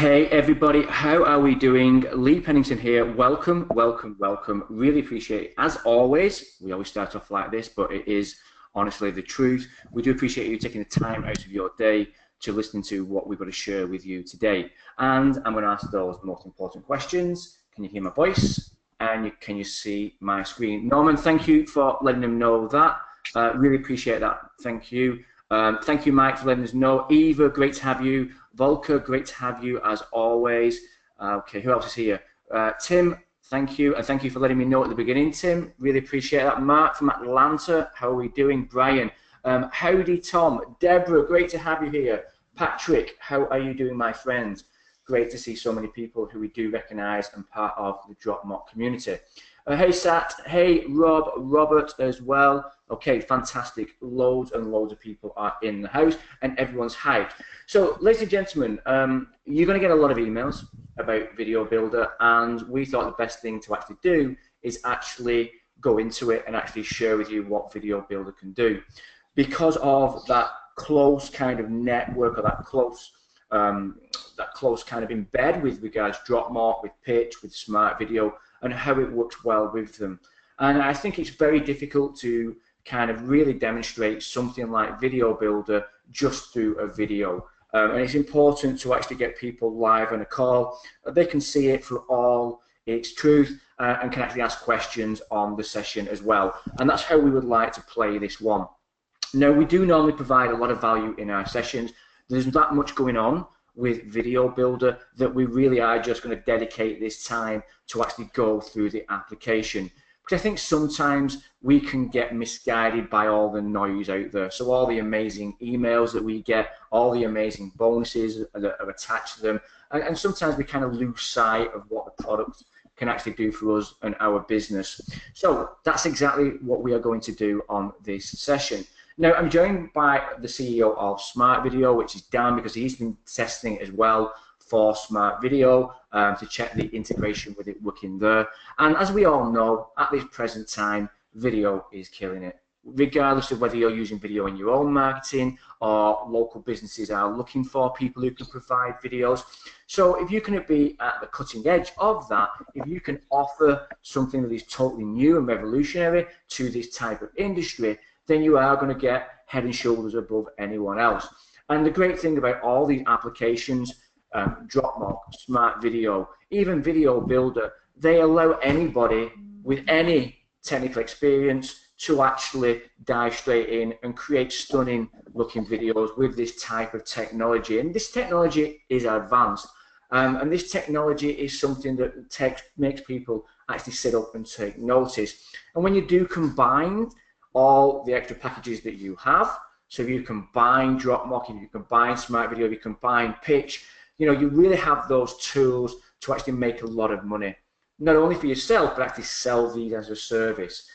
Hey everybody, how are we doing? Lee Pennington here. Welcome, welcome, welcome. Really appreciate it. As always, we always start off like this, but it is honestly the truth. We do appreciate you taking the time out of your day to listen to what we've got to share with you today. And I'm going to ask those most important questions. Can you hear my voice? And can you see my screen? Norman, thank you for letting them know that. Really appreciate that. Thank you. Thank you, Mike, for letting us know. Eva, great to have you. Volker, great to have you as always. Okay, who else is here? Tim, thank you, and thank you for letting me know at the beginning, Tim. Really appreciate that. Mark from Atlanta, how are we doing? Brian, howdy, Tom. Deborah, great to have you here. Patrick, how are you doing, my friend? Great to see so many people who we do recognise and part of the DropMock community. Hey, Sat. Hey, Rob. Robert as well. Okay, fantastic. Loads and loads of people are in the house and everyone's hyped. So, ladies and gentlemen, you're going to get a lot of emails about VideoBuilder, and we thought the best thing to actually do is actually go into it and actually share with you what VideoBuilder can do. Because of that close kind of network, or that close kind of embed with regards to DropMock, with Pitch, with Smart Video, and how it works well with them. And I think it's very difficult to kind of really demonstrate something like VideoBuilder just through a video. And it's important to actually get people live on a call. They can see it for all its truth and can actually ask questions on the session as well. And that's how we would like to play this one. Now, we do normally provide a lot of value in our sessions. There's that much going on with VideoBuilder that we really are just going to dedicate this time to actually go through the application. Because I think sometimes we can get misguided by all the noise out there. So all the amazing emails that we get, all the amazing bonuses that are attached to them, and sometimes we kind of lose sight of what the product can actually do for us and our business. So that's exactly what we are going to do on this session. Now, I'm joined by the CEO of Smart Video, which is Dan, because he's been testing it as well for Smart Video to check the integration with it working there. And as we all know, at this present time, video is killing it. Regardless of whether you're using video in your own marketing or local businesses are looking for people who can provide videos. So if you can be at the cutting edge of that, if you can offer something that is totally new and revolutionary to this type of industry, then you are going to get head and shoulders above anyone else. And the great thing about all these applications, DropMock, Smart Video, even VideoBuilder, they allow anybody with any technical experience to actually dive straight in and create stunning looking videos with this type of technology. And this technology is advanced. And this technology is something that makes people actually sit up and take notice. And when you do combine all the extra packages that you have, so if you combine DropMock, if you combine Smart Video, if you combine Pitch, you know, you really have those tools to actually make a lot of money, not only for yourself, but actually sell these as a service.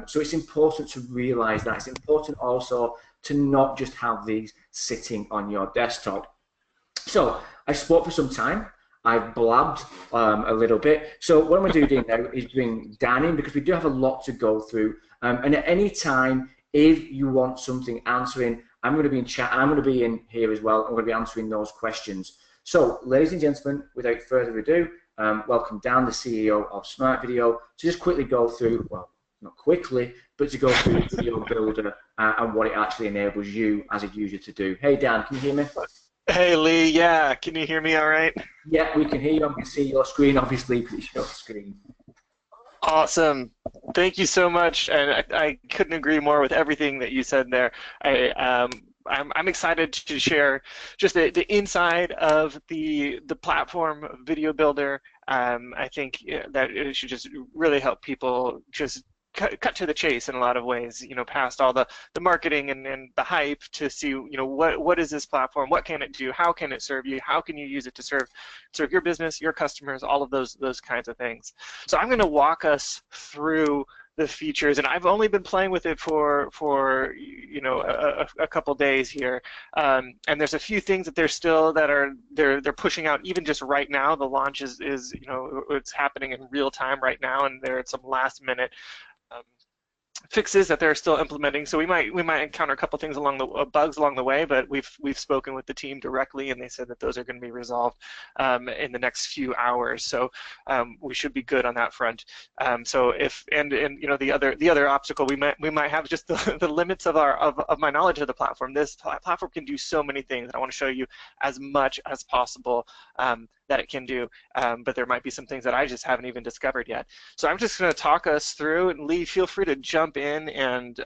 So it's important to realize that. It's important also to not just have these sitting on your desktop. So I spoke for some time. I've blabbed a little bit. So what I'm going to do now is bring Dan in, because we do have a lot to go through. And at any time, if you want something answering, I'm going to be in chat, and I'm going to be in here as well. I'm going to be answering those questions. So, ladies and gentlemen, without further ado, welcome Dan, the CEO of Smart Video, to just quickly go through, well, not quickly, but to go through VideoBuilder and what it actually enables you as a user to do. Hey, Dan, can you hear me? Hey, Lee, yeah, can you hear me all right? Yeah, we can hear you. I can see your screen, obviously, because it's your screen. Awesome. Thank you so much, and I couldn't agree more with everything that you said there. I'm excited to share just the inside of the platform VideoBuilder. I think that it should just really help people just cut to the chase in a lot of ways, you know, past all the marketing and the hype, to see, you know, what is this platform, what can it do, how can it serve you, how can you use it to serve your business, your customers, all of those kinds of things. So I'm going to walk us through the features, and I've only been playing with it for you know, a couple days here, and there's a few things that they're pushing out even just right now. The launch is you know, it's happening in real time right now, and there are some last minute fixes that they're still implementing. So we might encounter a couple things along the bugs along the way, but we've spoken with the team directly, and they said that those are going to be resolved in the next few hours. So we should be good on that front. So if and you know the other obstacle we might have just the limits of my knowledge of the platform. This platform can do so many things. I want to show you as much as possible that it can do, but there might be some things that I just haven't even discovered yet. So I'm just going to talk us through, and Lee, feel free to jump in and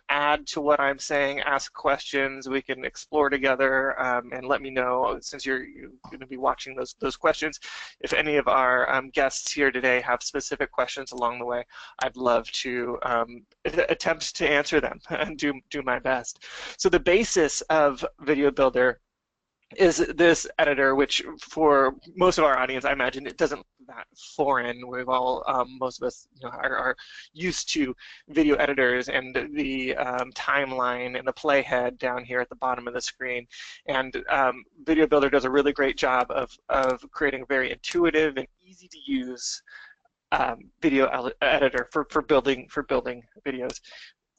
add to what I'm saying, ask questions. We can explore together, and let me know, since you're going to be watching those questions, if any of our guests here today have specific questions along the way. I'd love to attempt to answer them and do my best. So the basis of VideoBuilder is this editor, which for most of our audience, I imagine it doesn't look that foreign. We've all, most of us, are used to video editors and the timeline and the playhead down here at the bottom of the screen. And VideoBuilder does a really great job of creating a very intuitive and easy to use video editor for building videos.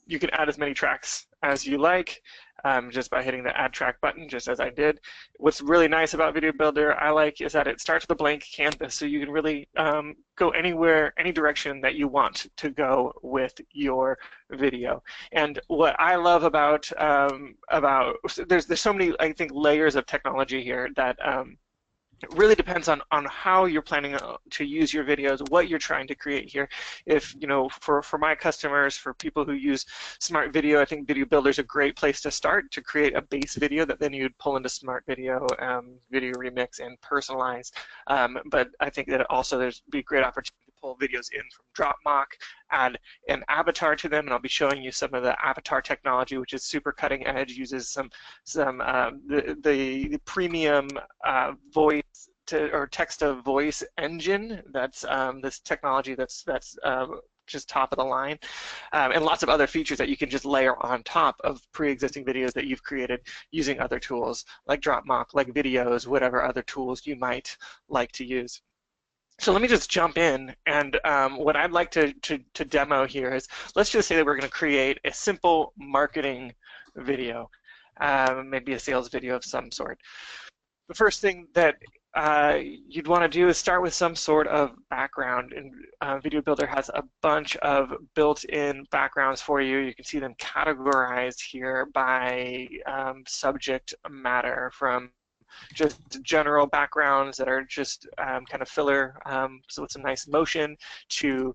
You can add as many tracks as you like just by hitting the Add Track button, just as I did. What's really nice about VideoBuilder I like is that it starts with a blank canvas, so you can really go anywhere, any direction that you want to go with your video. And what I love about there's so many, I think, layers of technology here that it really depends on how you're planning to use your videos, what you're trying to create here. If, for my customers, for people who use Smart Video, I think VideoBuilder is a great place to start to create a base video that then you'd pull into Smart Video, Video Remix, and personalize. But I think that also there's be a great opportunity to pull videos in from Dropbox, add an avatar to them, and I'll be showing you some of the avatar technology, which is super cutting edge, uses the premium voice or text-to-voice engine. That's this technology that's just top of the line, and lots of other features that you can just layer on top of pre-existing videos that you've created using other tools like Dropbox, like videos, whatever other tools you might like to use. So let me just jump in, and what I'd like to demo here is, let's just say that we're going to create a simple marketing video, maybe a sales video of some sort. The first thing that you'd want to do is start with some sort of background, and VideoBuilder has a bunch of built-in backgrounds for you. You can see them categorized here by subject matter, from just general backgrounds that are just kind of filler, so with some nice motion, to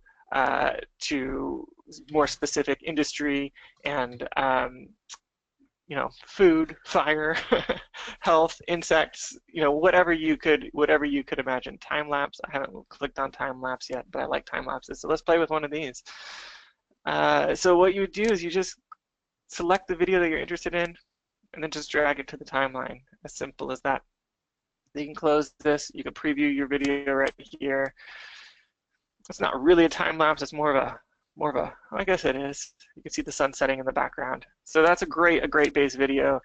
more specific industry and food, fire, health, insects, whatever you could imagine. Time lapse. I haven't clicked on time lapse yet, but I like time lapses, so let's play with one of these. So what you would do is you just select the video that you're interested in, and then just drag it to the timeline. As simple as that. You can close this. You can preview your video right here. It's not really a time lapse. It's more of a. I guess it is. You can see the sun setting in the background. So that's a great base video.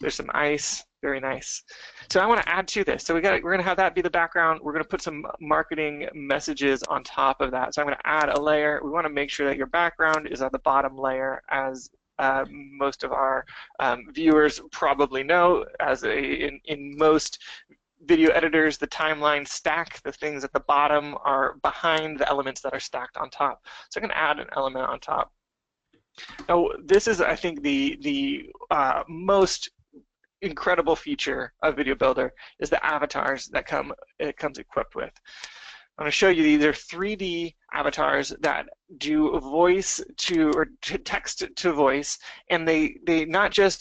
There's some ice. Very nice. So I want to add to this. So we're going to have that be the background. We're going to put some marketing messages on top of that. So I'm going to add a layer. We want to make sure that your background is at the bottom layer, as most of our viewers probably know. In most video editors, the timeline stack, the things at the bottom are behind the elements that are stacked on top. So I'm going to add an element on top. Now, this is, I think, the most incredible feature of VideoBuilder is the avatars that it comes equipped with. I'm going to show you these are 3D avatars that do voice to or text to voice, and they not only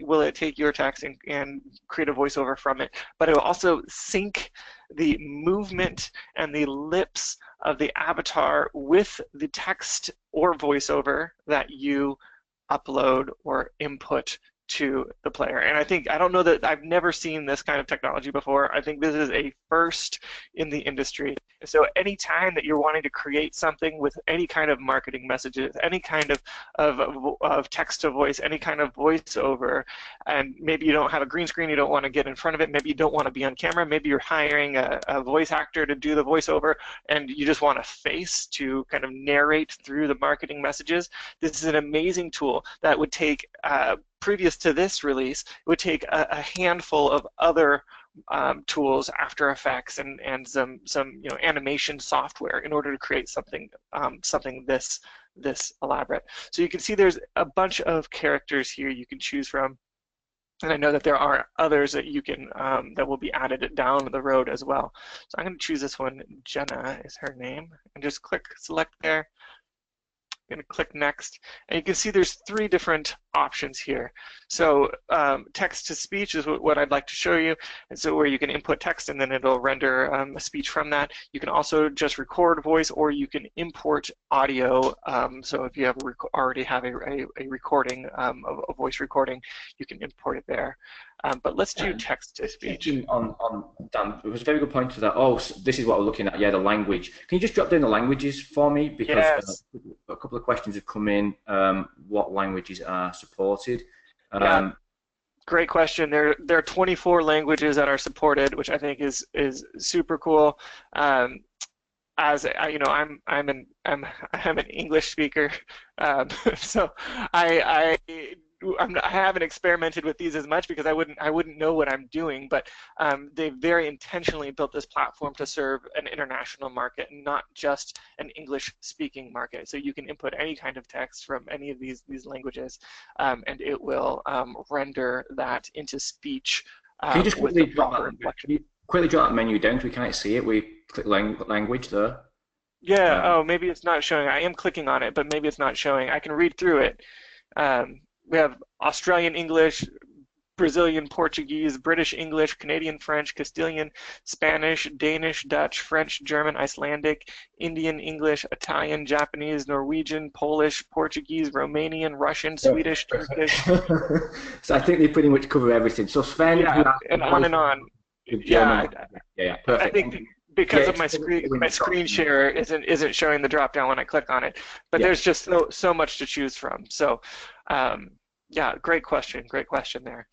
will it take your text and create a voiceover from it, but it will also sync the movement and the lips of the avatar with the text or voiceover that you upload or input to the player. And I don't know that I've never seen this kind of technology before. I think this is a first in the industry. So anytime that you're wanting to create something with any kind of marketing messages, any kind of text to voice, any kind of voiceover, and maybe you don't have a green screen, you don't want to get in front of it, maybe you don't want to be on camera, maybe you're hiring a voice actor to do the voiceover, and you just want a face to kind of narrate through the marketing messages. This is an amazing tool that would take, previous to this release, it would take a handful of other tools, After Effects, and some animation software in order to create something this elaborate. So you can see there's a bunch of characters here you can choose from, and I know that there are others that you can that will be added down the road as well. So I'm going to choose this one. Jenna is her name, and just click select there. I'm going to click next, and you can see there's 3 different options here. So text to speech is what I'd like to show you, and so where you can input text and then it'll render a speech from that. You can also just record voice, or you can import audio. So if you have already have a recording, a voice recording, you can import it there. But let's do text to speech. On Dan, it was a very good point to that. Oh, so this is what we're looking at. Yeah, the language. Can you just drop down the languages for me? Because yes. A couple of questions have come in. What languages are supported? Yeah. Great question. There are 24 languages that are supported, which I think is super cool. As you know, I'm an English speaker, so I haven't experimented with these as much because I wouldn't know what I'm doing, but they very intentionally built this platform to serve an international market, not just an English-speaking market. So you can input any kind of text from any of these languages, and it will render that into speech. Can you just quickly drop that menu down so we can't see it? We click language there. Yeah. Oh, maybe it's not showing. I am clicking on it, but maybe it's not showing. I can read through it. We have Australian English, Brazilian Portuguese, British English, Canadian French, Castilian, Spanish, Danish, Dutch, French, German, Icelandic, Indian English, Italian, Japanese, Norwegian, Polish, Portuguese, Romanian, Russian, Swedish, Turkish. So I think they pretty much cover everything. So Sven, yeah, and on and on. Yeah, perfect. I think because of my screen share isn't showing the drop down when I click on it, but there's just so much to choose from. So. Yeah, great question there.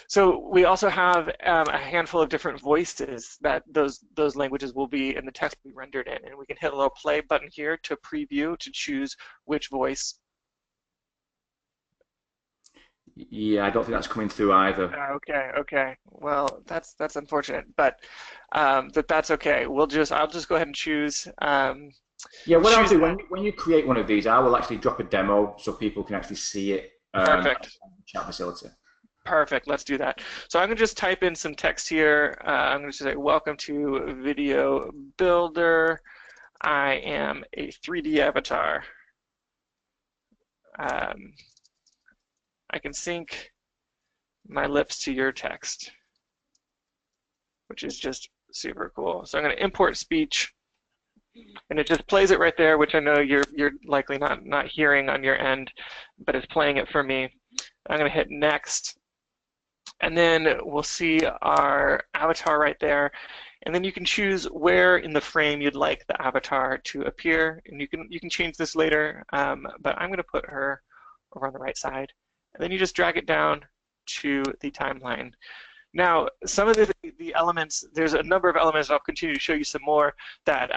So we also have a handful of different voices that those languages will be in the text be rendered in, and we can hit a little play button here to preview to choose which voice. Yeah, I don't think that's coming through either. Okay. Well, that's unfortunate, but that's okay. I'll just go ahead and choose. Yeah, what I'll do when you create one of these, I will actually drop a demo so people can actually see it. Perfect. Chat facility. Perfect. Let's do that. So I'm going to just type in some text here. I'm going to say, "Welcome to VideoBuilder. I am a 3D avatar." I can sync my lips to your text, which is just super cool. So I'm going to import speech. And it just plays it right there, which I know you're likely not hearing on your end, but it's playing it for me. I'm going to hit next, and then we'll see our avatar right there. And then you can choose where in the frame you'd like the avatar to appear, and you can change this later. But I'm going to put her over on the right side, and then you just drag it down to the timeline. Now, some of the elements, there's a number of elements, and I'll continue to show you some more that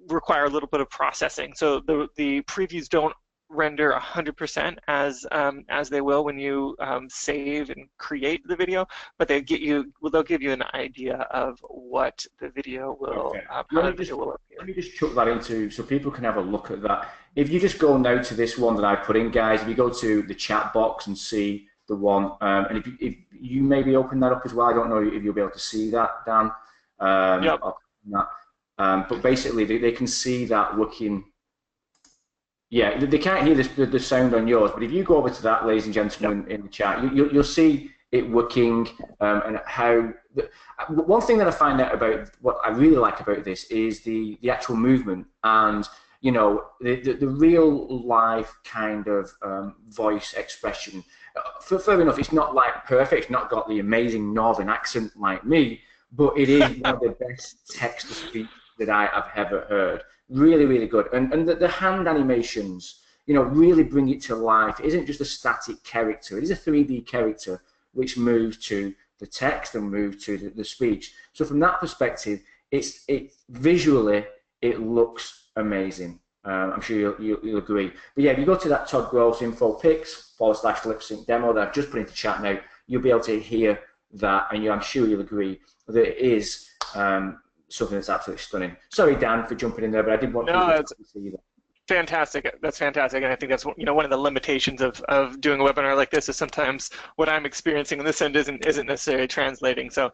require a little bit of processing. So the previews don't render 100% as they will when you save and create the video, but they'll give you an idea of what the video will, how the video will appear. Let me just chuck that into so people can have a look at that. If you just go now to this one that I put in, guys, if you go to the chat box and see the one, and if you maybe open that up as well, I don't know if you'll be able to see that, Dan. Yep. But basically, they can see that looking. Yeah, they can't hear the sound on yours, but if you go over to that, ladies and gentlemen, in the chat, you'll see it working and how. One thing that I find out about what I really like about this is the actual movement, and you know, the real life kind of voice expression. Fair enough, it's not like perfect, it's not got the amazing northern accent like me, but it is one of the best text to speech that I have ever heard. Really, really good. And the hand animations, you know, really bring it to life. It isn't just a static character, it is a 3D character which moves to the text and moves to the speech. So from that perspective, it visually, it looks amazing. I'm sure you'll agree. But yeah, if you go to that Todd Gross info pics/lip sync demo that I've just put into chat now, you'll be able to hear that, and I'm sure you'll agree that it is something that's absolutely stunning. Sorry, Dan, for jumping in there, but I did want to see that. Fantastic. That's fantastic, and I think that's, you know, one of the limitations of doing a webinar like this is sometimes what I'm experiencing on this end isn't necessarily translating. So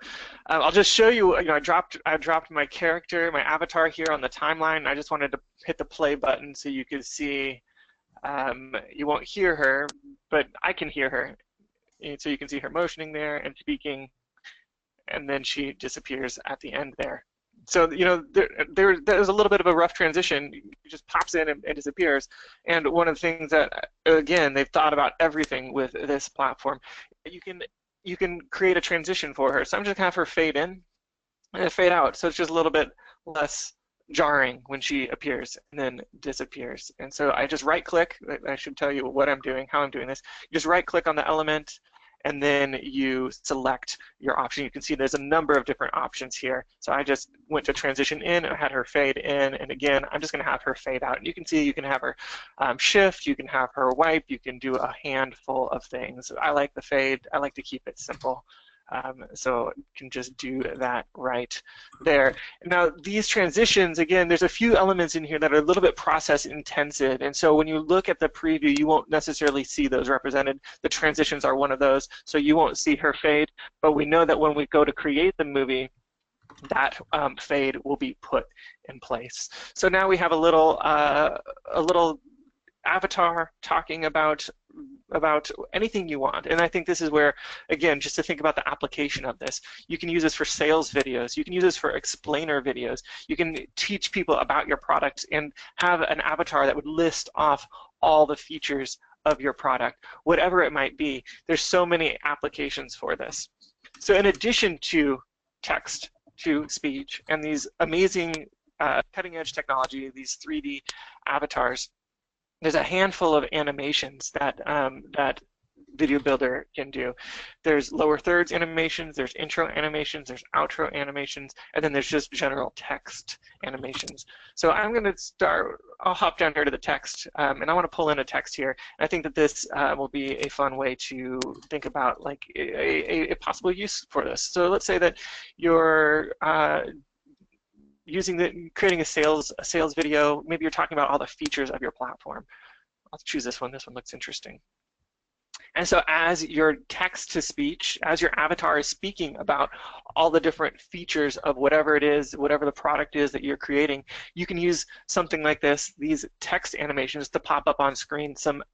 I'll just show you. You know, I dropped my character, my avatar here on the timeline. I just wanted to hit the play button so you could see. You won't hear her, but I can hear her, and so you can see her motioning there and speaking, and then she disappears at the end there. So, you know, there's a little bit of a rough transition. It just pops in and disappears. And one of the things that, again, they've thought about everything with this platform. You can create a transition for her. So I'm just gonna have her fade in and fade out. So it's just a little bit less jarring when she appears and then disappears. And so I just right-click. I should tell you what I'm doing, how I'm doing this. You just right-click on the element, and then you select your option. You can see there's a number of different options here. So I just went to transition in and had her fade in, and again, I'm just gonna have her fade out. And you can see you can have her shift, you can have her wipe, you can do a handful of things. I like the fade, I like to keep it simple. So you can just do that right there. Now these transitions, again, there's a few elements in here that are a little bit process intensive, and so when you look at the preview, you won't necessarily see those represented. The transitions are one of those, so you won't see her fade, but we know that when we go to create the movie, that fade will be put in place. So now we have a little avatar talking about anything you want. And I think this is where, again, just to think about the application of this, you can use this for sales videos, you can use this for explainer videos, you can teach people about your product and have an avatar that would list off all the features of your product, whatever it might be. There's so many applications for this. So in addition to text to speech and these amazing cutting edge technology, these 3D avatars, there's a handful of animations that VideoBuilder can do. There's lower thirds animations, there's intro animations, there's outro animations, and then there's just general text animations. So I'm going to start, I'll hop down here to the text, and I want to pull in a text here. And I think that this will be a fun way to think about like a possible use for this. So let's say that you're creating a sales video. Maybe you're talking about all the features of your platform. I'll choose this one. This one looks interesting. And so as your text to speech, as your avatar is speaking about all the different features of whatever it is, whatever the product is that you're creating, you can use something like this, these text animations, to pop up on screen some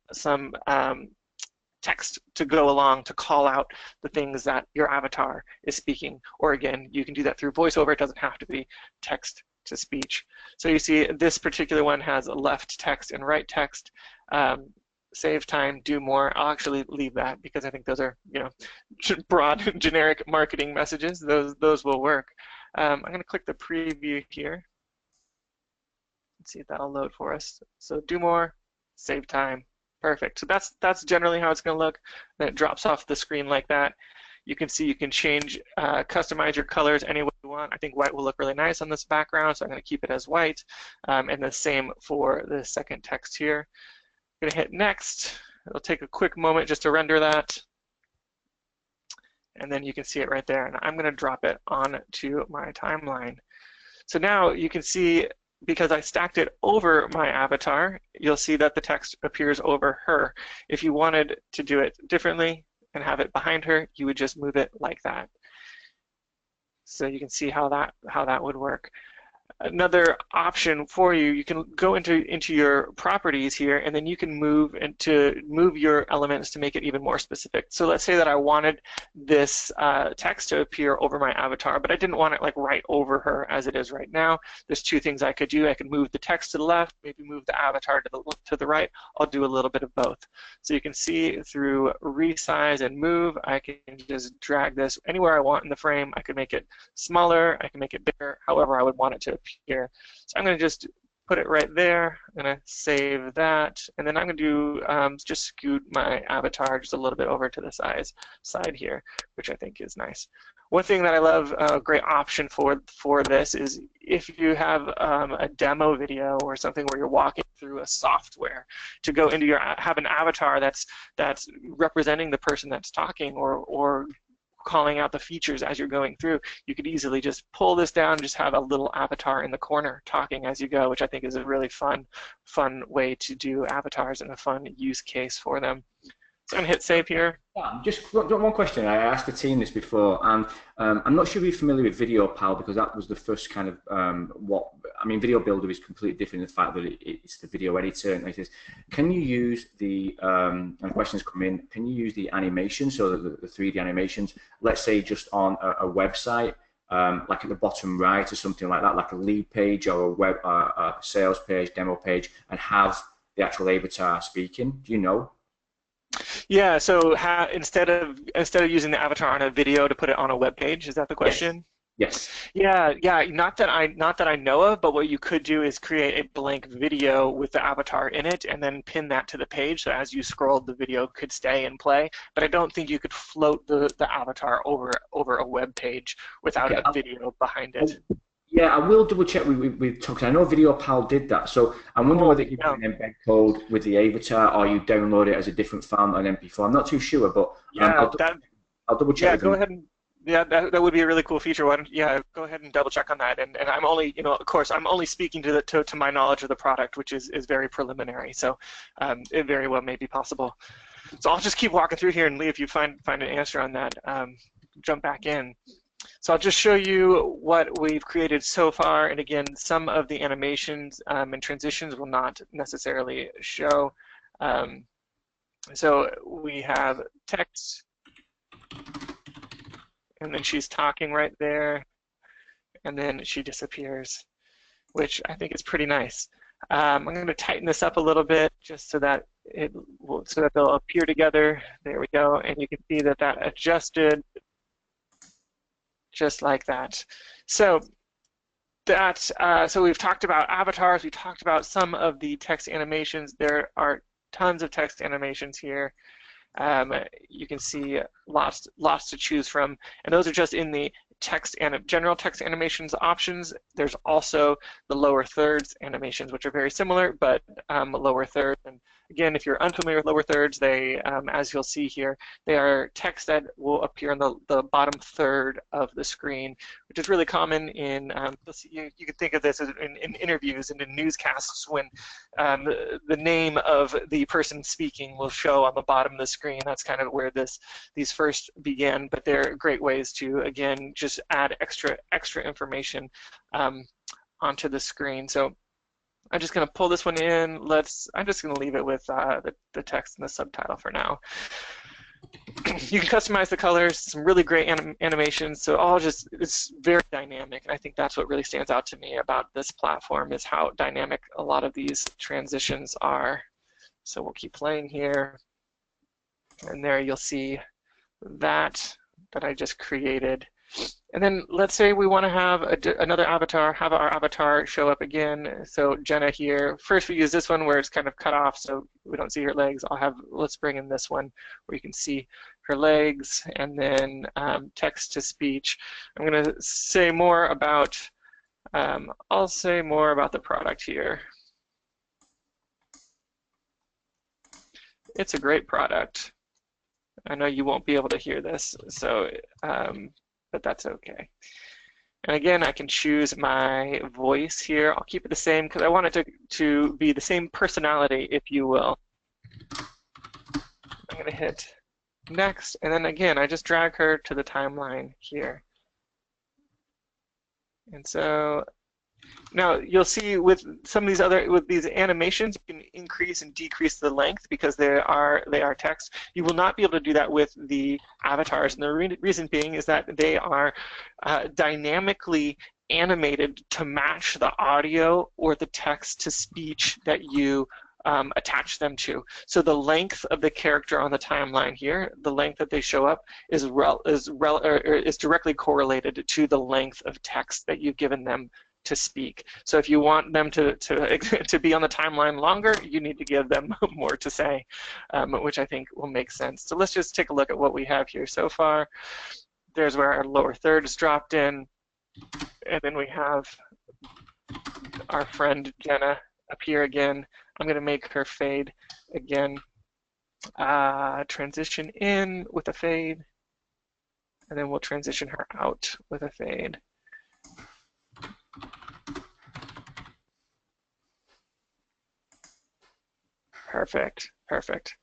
text to go along to call out the things that your avatar is speaking. Or again, you can do that through voiceover. It doesn't have to be text to speech. So you see this particular one has left text and right text. Save time, do more. I'll actually leave that because I think those are, you know, broad generic marketing messages. Those will work. I'm going to click the preview here. Let's see if that'll load for us. So do more, save time. Perfect. So that's generally how it's going to look. Then it drops off the screen like that. You can see you can change, customize your colors any way you want. I think white will look really nice on this background, so I'm going to keep it as white. And the same for the second text here. I'm going to hit next. It'll take a quick moment just to render that. And then you can see it right there. And I'm going to drop it onto my timeline. So now you can see, because I stacked it over my avatar, you'll see that the text appears over her. If you wanted to do it differently and have it behind her, you would just move it like that. So you can see how that would work. another option for you. You can go into your properties here, and then you can move your elements to make it even more specific. So let's say that I wanted this text to appear over my avatar, but I didn't want it like right over her as it is right now. There's two things I could do. I could move the text to the left, maybe move the avatar to the right. I'll do a little bit of both. So you can see through resize and move, I can just drag this anywhere I want in the frame. I could make it smaller, I can make it bigger, however I would want it to appear. So I'm going to just put it right there. I'm going to save that, and then I'm going to do just scoot my avatar just a little bit over to the side here, which I think is nice. One thing that I love, a great option for this is if you have a demo video or something where you're walking through a software, to go into have an avatar that's representing the person that's talking or calling out the features as you're going through. You could easily just pull this down and just have a little avatar in the corner talking as you go, which I think is a really fun way to do avatars and a fun use case for them. So I'm going to hit save here. Just one question. I asked the team this before, and I'm not sure if you're familiar with VideoPal, because that was the first kind of VideoBuilder is completely different in the fact that it's the video editor. And like this, can you use the and questions come in? Can you use the animation, so the 3D animations? Let's say just on a website, like at the bottom right or something like that, like a lead page or a sales page, demo page, and have the actual avatar speaking. Do you know? Yeah, so instead of using the avatar on a video to put it on a web page, is that the question? Yes. Yeah. Not that I know of, but what you could do is create a blank video with the avatar in it, and then pin that to the page. So as you scroll, the video could stay and play. But I don't think you could float the avatar over a web page without a video behind it. Yeah, I will double check with Tuck. I know VideoPal did that, so I'm wondering whether you do an embed code with the avatar or you download it as a different file, an MP4. I'm not too sure, but I'll double check. Yeah, go ahead and that would be a really cool feature. Why don't, go ahead and double check on that. And I'm only, of course, I'm only speaking to my knowledge of the product, which is very preliminary. So it very well may be possible. So I'll just keep walking through here, and Lee, if you find an answer on that, jump back in. So I'll just show you what we've created so far, and again, some of the animations and transitions will not necessarily show. So we have text, and then she's talking right there, and then she disappears, which I think is pretty nice. I'm going to tighten this up a little bit just so that they'll appear together. There we go, and you can see that adjusted just like that. So so we've talked about avatars, we talked about some of the text animations. There are tons of text animations here. You can see lots to choose from, and those are just in the general text animations options. There's also the lower thirds animations, which are very similar, but lower thirds. And again, if you're unfamiliar with lower thirds, they, as you'll see here, they are text that will appear in the bottom third of the screen, which is really common in, you can think of this as in interviews and in newscasts when the name of the person speaking will show on the bottom of the screen. That's kind of where these first began, but they're great ways to, again, just add extra information onto the screen. So I'm just going to pull this one in. I'm just going to leave it with the text and the subtitle for now. You can customize the colors, some really great animations. So it's very dynamic, and I think that's what really stands out to me about this platform is how dynamic a lot of these transitions are. So we'll keep playing here, and there you'll see that I just created. And then let's say we want to have another avatar, have our avatar show up again. So Jenna here, first we use this one where it's kind of cut off so we don't see her legs. Let's bring in this one where you can see her legs, and then text to speech. I'm going to say more about, I'll say more about the product here. It's a great product. I know you won't be able to hear this, so but that's okay. And again, I can choose my voice here. I'll keep it the same because I want it to be the same personality, if you will. I'm going to hit next, and then again, I just drag her to the timeline here. And so Now you'll see with some of these animations, you can increase and decrease the length because they are text. You will not be able to do that with the avatars, and the reason being is that they are dynamically animated to match the audio or the text to speech that you attach them to. So the length of the character on the timeline here, the length that they show up, is directly correlated to the length of text that you've given them to speak. So if you want them to be on the timeline longer, you need to give them more to say, which I think will make sense. So let's just take a look at what we have here so far. There's where our lower third is dropped in, and then we have our friend Jenna appear again. I'm going to make her fade again. Transition in with a fade, and then we'll transition her out with a fade. Perfect, perfect.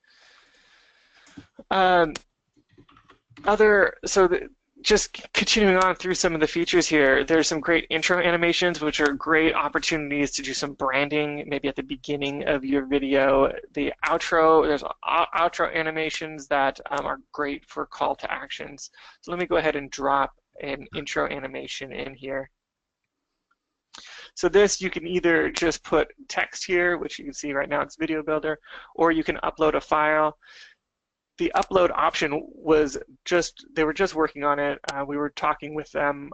Just continuing on through some of the features here, there's some great intro animations, which are great opportunities to do some branding, maybe at the beginning of your video. The outro, there's outro animations that are great for call to actions. So let me go ahead and drop an intro animation in here. So this, you can either just put text here, which you can see right now it's VideoBuilder, or you can upload a file. The upload option was they were just working on it. We were talking with them,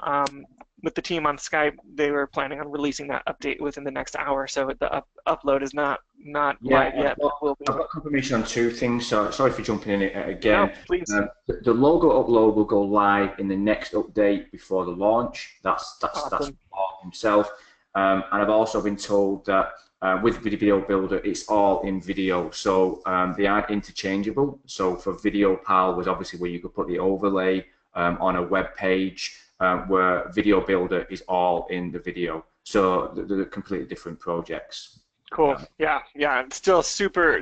with the team on Skype. They were planning on releasing that update within the next hour, so the upload is not live yet. I've got confirmation on two things, so sorry for jumping in again. No, please. The logo upload will go live in the next update before the launch. That's Awesome. Paul himself. And I've also been told that with VideoBuilder, it's all in video, so they aren't interchangeable. So for VideoPal was obviously where you could put the overlay on a web page, where VideoBuilder is all in the video. So they're completely different projects. Cool. Yeah. It's still super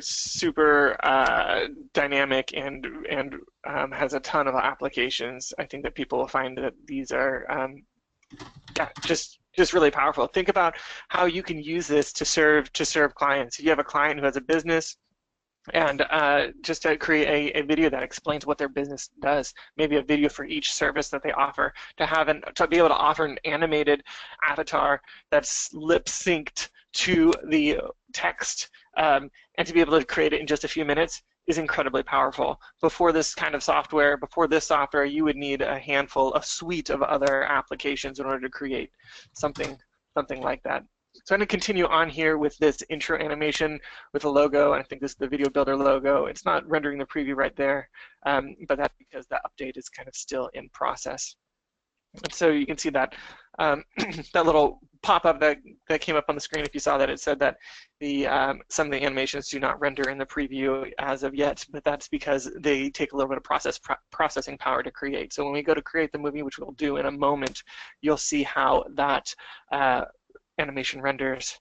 dynamic and has a ton of applications. I think that people will find that these are just really powerful. Think about how you can use this to serve clients. If you have a client who has a business, and just to create a video that explains what their business does, maybe a video for each service that they offer, to be able to offer an animated avatar that's lip synced to the text, and to be able to create it in just a few minutes is incredibly powerful. Before this software, you would need a suite of other applications in order to create something like that. So I'm going to continue on here with this intro animation with a logo. I think this is the VideoBuilder logo. It's not rendering the preview right there, but that's because the update is kind of still in process. And so you can see that that little pop-up that came up on the screen. If you saw that, it said that some of the animations do not render in the preview as of yet, but that's because they take a little bit of processing power to create. So when we go to create the movie, which we'll do in a moment, you'll see how that animation renders.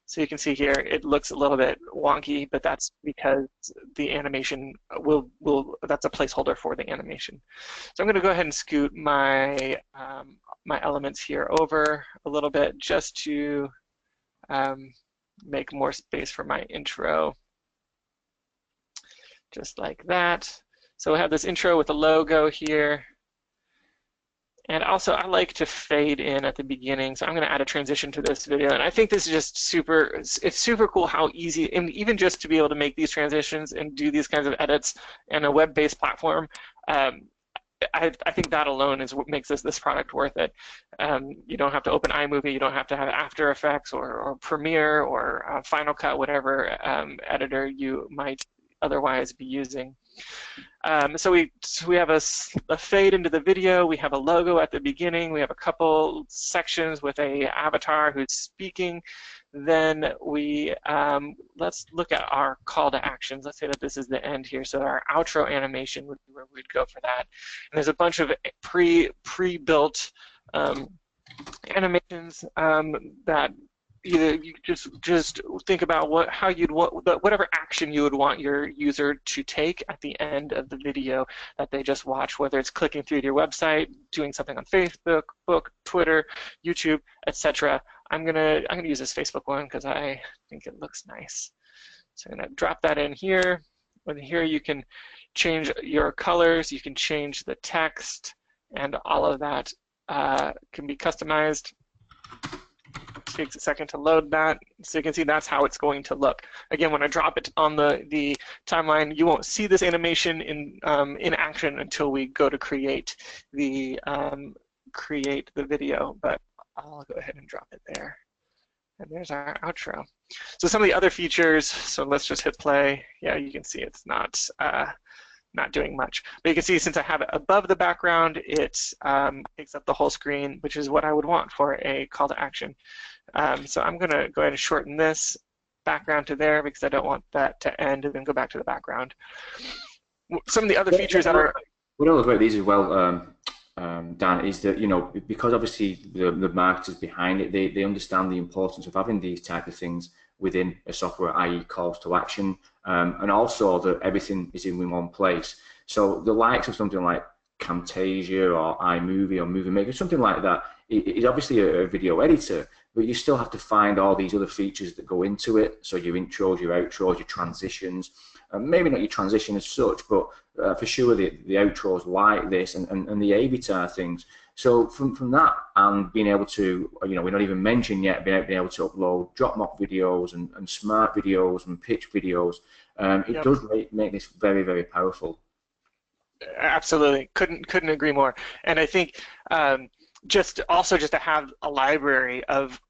So you can see here it looks a little bit wonky, but that's because the animation that's a placeholder for the animation. So I'm going to go ahead and scoot my my elements here over a little bit just to make more space for my intro. Just like that. So we have this intro with a logo here. And also, I like to fade in at the beginning, so I'm going to add a transition to this video. And I think this is just it's super cool how easy, and even just to be able to make these transitions and do these kinds of edits in a web-based platform, I think that alone is what makes this product worth it. You don't have to open iMovie, you don't have to have After Effects or Premiere or Final Cut, whatever editor you might otherwise be using. So we have a fade into the video, we have a logo at the beginning, we have a couple sections with a avatar who's speaking, then we, let's look at our call to actions. Let's say that this is the end here, so our outro animation would be where we'd go for that. And there's a bunch of pre-built animations that either you just think about whatever action you would want your user to take at the end of the video that they just watched, whether it's clicking through your website, doing something on Facebook, Twitter, YouTube, etc. I'm gonna use this Facebook one because I think it looks nice. So I'm gonna drop that in here. And here you can change your colors, you can change the text, and all of that can be customized. It takes a second to load that. So you can see that's how it's going to look. Again, when I drop it on the timeline, you won't see this animation in action until we go to create the video, but I'll go ahead and drop it there. And there's our outro. So some of the other features, so let's just hit play. Yeah, you can see it's not doing much. But you can see since I have it above the background, it takes up the whole screen, which is what I would want for a call to action. So I'm going to go ahead and shorten this background to there because I don't want that to end and then go back to the background. Some of the other features that are... What I love about these as well, Dan, is that, you know, because obviously the marketers behind it, they understand the importance of having these type of things within a software, i.e. calls to action, and also that everything is in one place. So the likes of something like Camtasia or iMovie or Movie Maker, something like that, is obviously a video editor, but you still have to find all these other features that go into it. So your intros, your outros, your transitions, maybe not your transition as such, but for sure the outros like this and the avatar things. So from that and being able to, you know, we're not even mentioned yet, being able to upload drop mock videos and smart videos and pitch videos, it does make this very, very powerful. Absolutely, couldn't agree more. And I think just to have a library of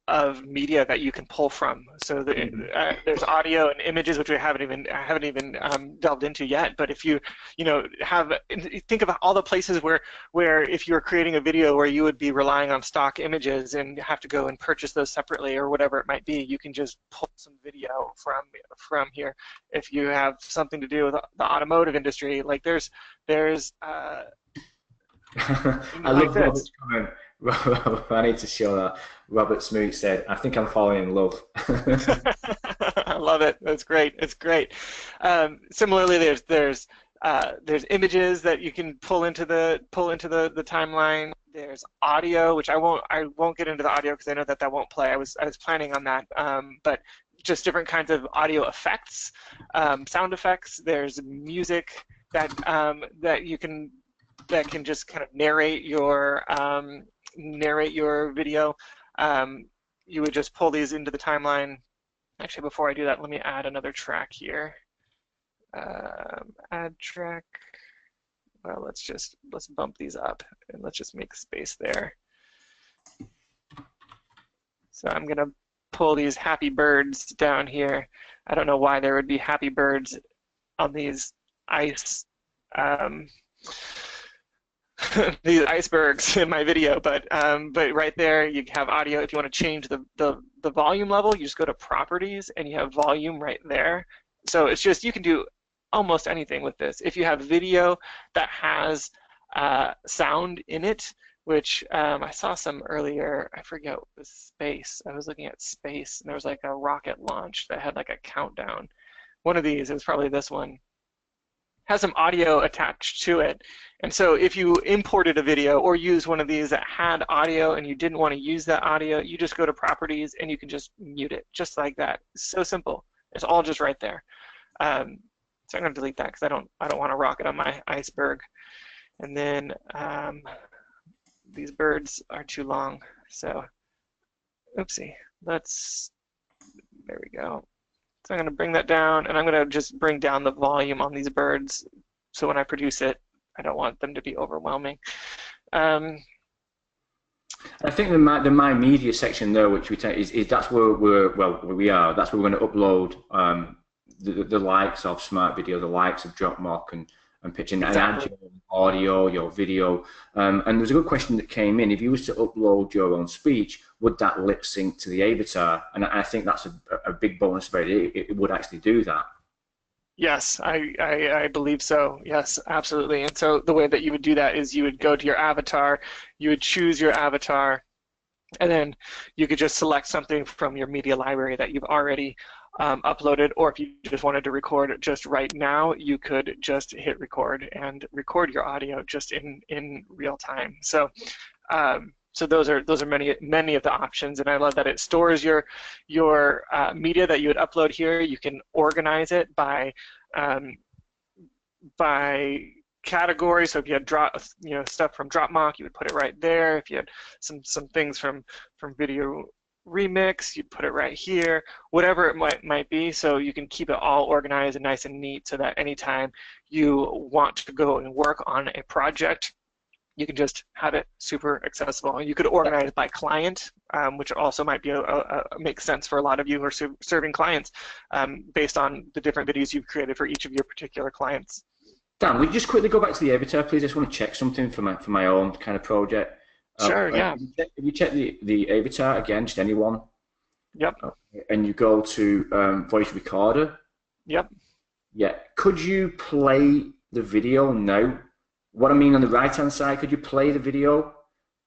media that you can pull from. So there's audio and images, which I haven't even delved into yet. But if you think about all the places where if you were creating a video where you would be relying on stock images and have to go and purchase those separately or whatever it might be, you can just pull some video from here. If you have something to do with the automotive industry, like there's I love Robert's comment. I need to show that. Robert Smoot said, "I think I'm falling in love." I love it. That's great. It's great. Similarly, there's images that you can pull into the timeline. There's audio, which I won't get into the audio because I know that won't play. I was planning on that, but just different kinds of audio effects, sound effects. There's music that can just kind of narrate your video. You would just pull these into the timeline. Actually, before I do that, let me add another track here. Add track. Well, let's bump these up and let's just make space there. So I'm gonna pull these happy birds down here. I don't know why there would be happy birds on these ice these icebergs in my video, but right there you have audio. If you want to change the volume level, you just go to properties and you have volume right there. So it's just, you can do almost anything with this. If you have video that has sound in it, which I saw some earlier, I forget what was space. I was looking at space and there was like a rocket launch that had like a countdown. One of these, it was probably this one, has some audio attached to it. And so if you imported a video or used one of these that had audio and you didn't want to use that audio, you just go to properties and you can just mute it, just like that. It's so simple. It's all just right there. So I'm going to delete that because I don't want to rocket on my iceberg. And then these birds are too long. So, oopsie. There we go. So I'm going to bring that down, and I'm going to just bring down the volume on these birds. So when I produce it, I don't want them to be overwhelming. I think the My Media section there, which we take, is that's where that's where we're going to upload the likes of Smart Video, the likes of DropMock and pitching, exactly. And add your audio, your video. And there was a good question that came in. If you was to upload your own speech, would that lip sync to the avatar? And I think that's a big bonus about it. It would actually do that. Yes, I believe so. Yes, absolutely. And so the way that you would do that is you would go to your avatar, you would choose your avatar, and then you could just select something from your media library that you've already uploaded, or if you just wanted to record just right now, you could just hit record and record your audio just in real time. So So those are many of the options, and I love that it stores your media that you would upload here. You can organize it by category. So if you had stuff from DropMock, you would put it right there. If you had some things from Video Remix, you'd put it right here. Whatever it might be, so you can keep it all organized and nice and neat, so that anytime you want to go and work on a project, you can just have it super accessible. You could organize by client, which also might be make sense for a lot of you who are serving clients based on the different videos you've created for each of your particular clients. Dan, would you just quickly go back to the avatar, please? I just want to check something for my own kind of project. Sure, yeah. If you check the avatar again, just anyone. Yep. And you go to voice recorder. Yep. Yeah. Could you play the video now? What I mean on the right-hand side, could you play the video?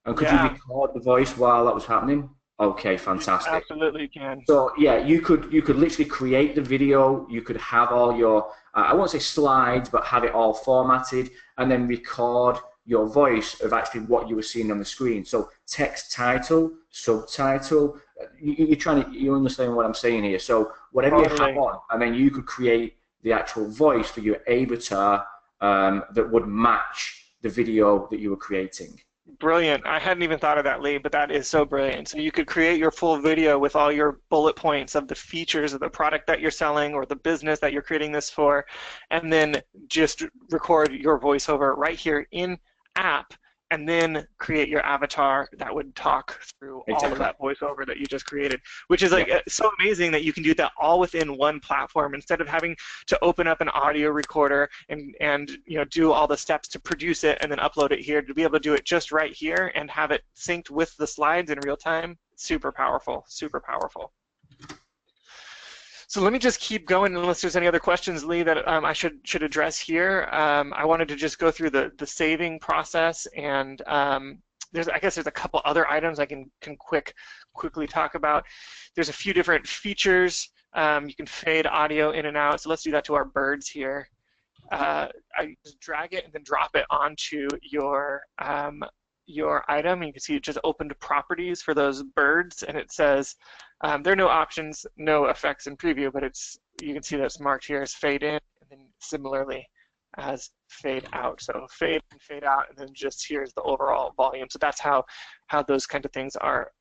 And could you record the voice while that was happening? Okay, fantastic. You absolutely can. So yeah, you could literally create the video. You could have all your, I won't say slides, but have it all formatted, and then record your voice of actually what you were seeing on the screen. So text, title, subtitle. You understand what I'm saying here? So whatever you have on, and then you could create the actual voice for your avatar that would match the video that you were creating. Brilliant. I hadn't even thought of that, Lee, but that is so brilliant. So you could create your full video with all your bullet points of the features of the product that you're selling or the business that you're creating this for, and then just record your voiceover right here in app, and then create your avatar that would talk through all of that voiceover that you just created, which is like so amazing that you can do that all within one platform instead of having to open up an audio recorder and do all the steps to produce it and then upload it here. To be able to do it just right here and have it synced with the slides in real time, super powerful, super powerful. So let me just keep going unless there's any other questions, Lee, that I should address here. I wanted to just go through the saving process, and I guess there's a couple other items I can quickly talk about. There's a few different features. You can fade audio in and out. So let's do that to our birds here. I just drag it and then drop it onto your item. You can see it just opened properties for those birds, and it says there are no options, no effects in preview, but you can see that it's marked here as fade in, and then similarly as fade out. So fade and fade out, and then just here's the overall volume. So that's how those kind of things are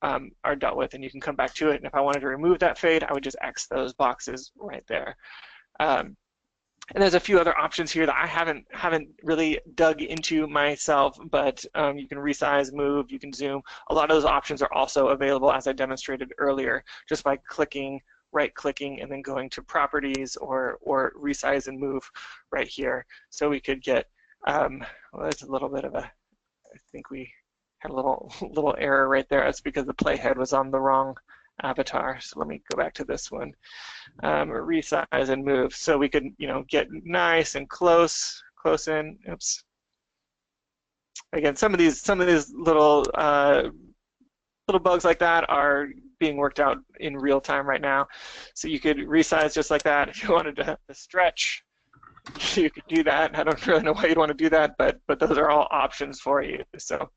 dealt with, and you can come back to it. And if I wanted to remove that fade, I would just X those boxes right there. And there's a few other options here that I haven't really dug into myself, but you can resize, move, you can zoom. A lot of those options are also available, as I demonstrated earlier, just by right-clicking and then going to properties or resize and move right here. So we could get, well, there's a little bit of I think we had a little error right there. That's because the playhead was on the wrong avatar. So let me go back to this one. Resize and move, so we could get nice and close in. Oops. Again, some of these little bugs like that are being worked out in real time right now. So you could resize just like that. If you wanted to stretch, you could do that. I don't really know why you'd want to do that, but those are all options for you. So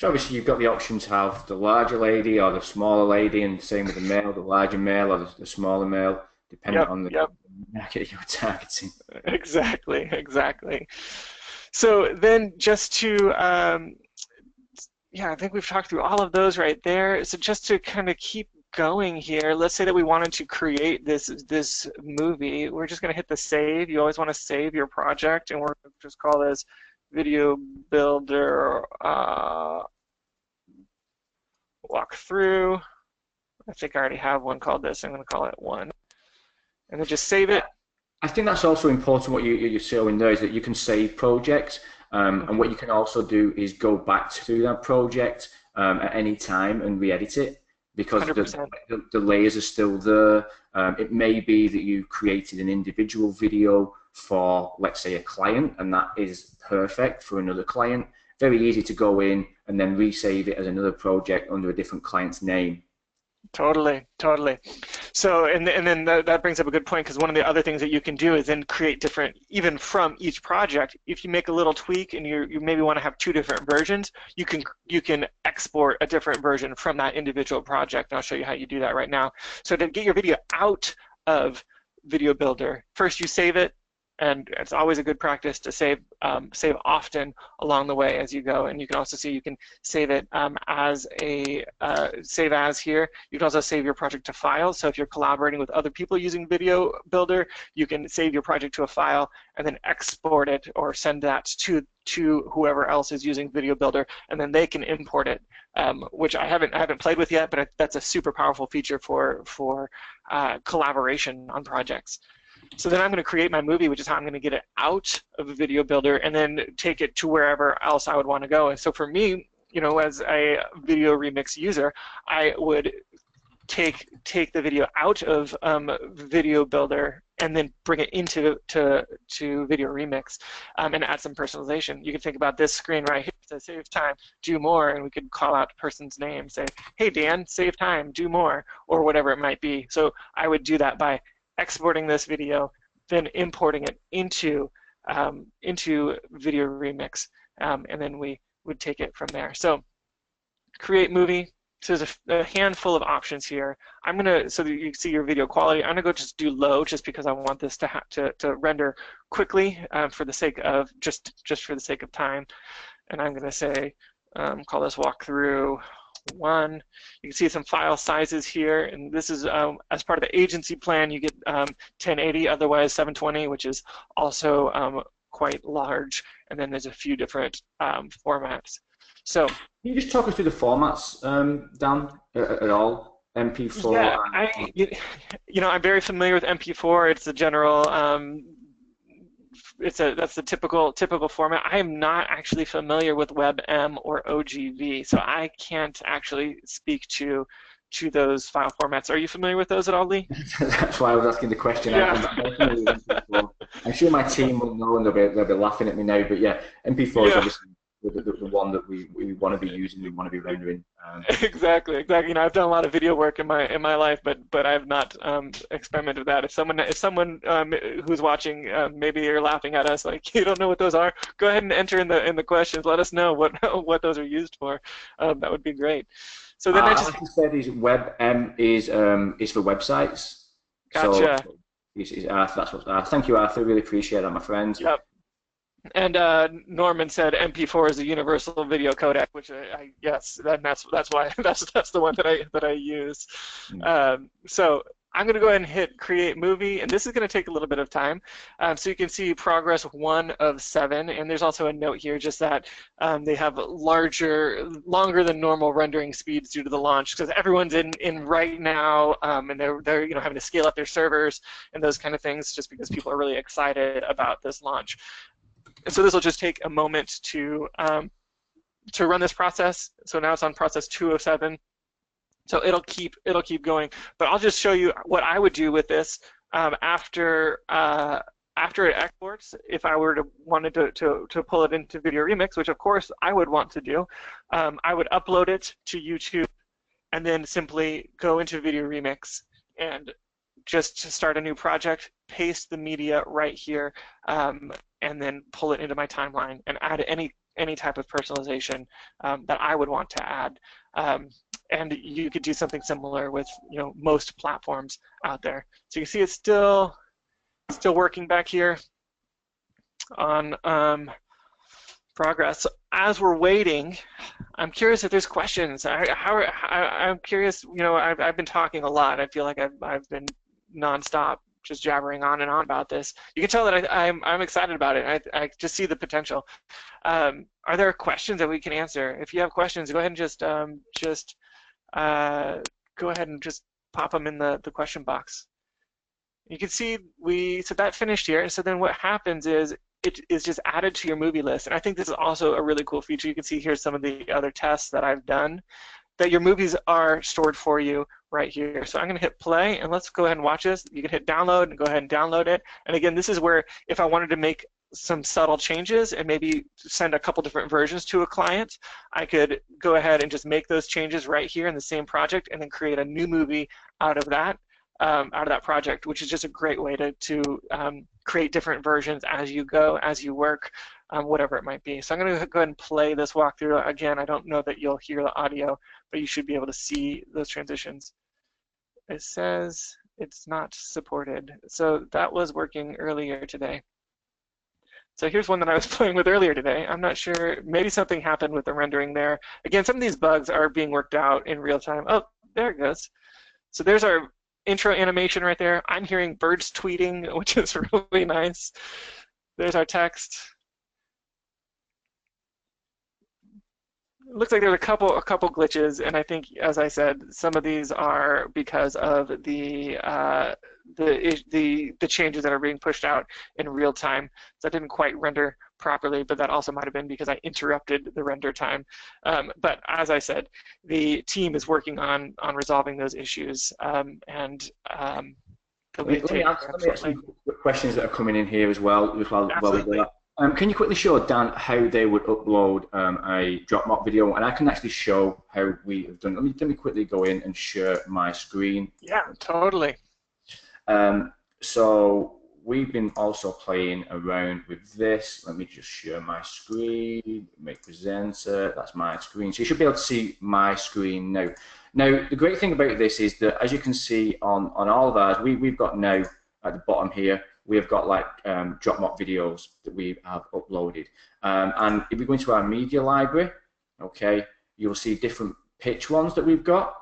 obviously you've got the option to have the larger lady or the smaller lady, and same with the male, the larger male or the smaller male, depending on the market you're targeting. Exactly. So then just to, I think we've talked through all of those right there. So just to kind of keep going here, let's say that we wanted to create this movie. We're just going to hit the save. You always want to save your project, and we're going to just call this VideoBuilder walkthrough. I think I already have one called this. I'm going to call it 1. And then just save it. I think that's also important. What you're showing there is that you can save projects, and what you can also do is go back to that project at any time and re-edit it, because the layers are still there. It may be that you created an individual video for, let's say, a client, and that is perfect for another client. Very easy to go in and then resave it as another project under a different client's name. Totally, totally. So, and then that brings up a good point, because one of the other things that you can do is then create different, even from each project, if you make a little tweak and you maybe want to have two different versions, you can export a different version from that individual project, and I'll show you how you do that right now. So to get your video out of VideoBuilder, first you save it, and it's always a good practice to save often along the way as you go. And you can also see you can save it as a save as here. You can also save your project to files. So if you're collaborating with other people using VideoBuilder, you can save your project to a file and then export it or send that to whoever else is using VideoBuilder, and then they can import it, which I haven't played with yet, but that's a super powerful feature for collaboration on projects. So then I'm going to create my movie, which is how I'm going to get it out of a VideoBuilder and then take it to wherever else I would want to go. And so for me, you know, as a video remix user, I would take the video out of VideoBuilder and then bring it into Video Remix and add some personalization. You can think about this screen right here. It says save time, do more, and we could call out the person's name, say, hey Dan, save time, do more, or whatever it might be. So I would do that by exporting this video, then importing it into Video Remix, and then we would take it from there. So create movie. So there's a handful of options here. I'm gonna, so that you can see your video quality, I'm gonna go just do low, just because I want this to render quickly for the sake of just for the sake of time. And I'm gonna say call this walkthrough 1. You can see some file sizes here, and this is as part of the agency plan you get 1080, otherwise 720, which is also quite large, and then there's a few different formats. So can you just talk us through the formats, Dan, at all? MP4? Yeah, you know, I'm very familiar with MP4. It's the general that's the typical format. I am not actually familiar with WebM or OGV, so I can't actually speak to those file formats. Are you familiar with those at all, Lee? That's why I was asking the question. Yeah. I'm sure my team will know, and they'll be laughing at me now. But yeah, MP4 is obviously the one that we want to be using, we want to be rendering. Exactly. You know, I've done a lot of video work in my life, but I've not experimented with that. If someone who's watching, maybe you're laughing at us, like you don't know what those are, go ahead and enter in the questions. Let us know what those are used for. That would be great. So then I just said is WebM is for websites. Gotcha. So it's Arthur. That's what. Thank you, Arthur. Really appreciate that, my friends. Yep. And Norman said MP4 is a universal video codec, which yes, that's why that's the one that I use. So I'm going to go ahead and hit Create Movie, and this is going to take a little bit of time. So you can see progress 1 of 7, and there's also a note here just that they have longer than normal rendering speeds due to the launch, because everyone's in right now, and they're you know having to scale up their servers and those kind of things, just because people are really excited about this launch. So this will just take a moment to run this process. So now it's on process 2 of 7. So it'll keep going. But I'll just show you what I would do with this after it exports. If I were to wanted to pull it into Video Remix, which of course I would want to do, I would upload it to YouTube and then simply go into Video Remix and just to start a new project, paste the media right here, and then pull it into my timeline and add any type of personalization that I would want to add. And you could do something similar with most platforms out there. So you can see it's still working back here on progress. As we're waiting, I'm curious if there's questions. I'm curious. I've been talking a lot. I feel like I've been nonstop, just jabbering on and on about this. You can tell that I'm excited about it. I just see the potential. Are there questions that we can answer? If you have questions, go ahead and just go ahead and just pop them in the question box. You can see so that finished here. So then what happens is it is just added to your movie list. And I think this is also a really cool feature. You can see here some of the other tests that I've done, that your movies are stored for you right here. So I'm going to hit play, and let's go ahead and watch this. You can hit download and go ahead and download it. And again, this is where if I wanted to make some subtle changes and maybe send a couple different versions to a client, I could go ahead and just make those changes right here in the same project and then create a new movie out of that project, which is just a great way to create different versions as you go, as you work, whatever it might be. So I'm going to go ahead and play this walkthrough. Again, I don't know that you'll hear the audio, but you should be able to see those transitions. It says it's not supported. So that was working earlier today. So here's one that I was playing with earlier today. I'm not sure, maybe something happened with the rendering there. Again, some of these bugs are being worked out in real time. Oh, there it goes. So there's our intro animation right there. I'm hearing birds tweeting, which is really nice. There's our text. It looks like there's a couple glitches, and I think, as I said, some of these are because of the changes that are being pushed out in real time. So I didn't quite render properly, but that also might have been because I interrupted the render time. But as I said, the team is working on resolving those issues, and let me ask some quick questions that are coming in here as well. Can you quickly show Dan how they would upload a Dropbox video, and I can actually show how we have done. Let me quickly go in and share my screen. Yeah, totally. So we've been also playing around with this. Let me just share my screen, make presenter. That's my screen. So you should be able to see my screen now. Now, the great thing about this is that, as you can see on all of ours, we've got now at the bottom here, we have got like Dropbox videos that we have uploaded. And if we go into our media library, okay, you'll see different pitch ones that we've got,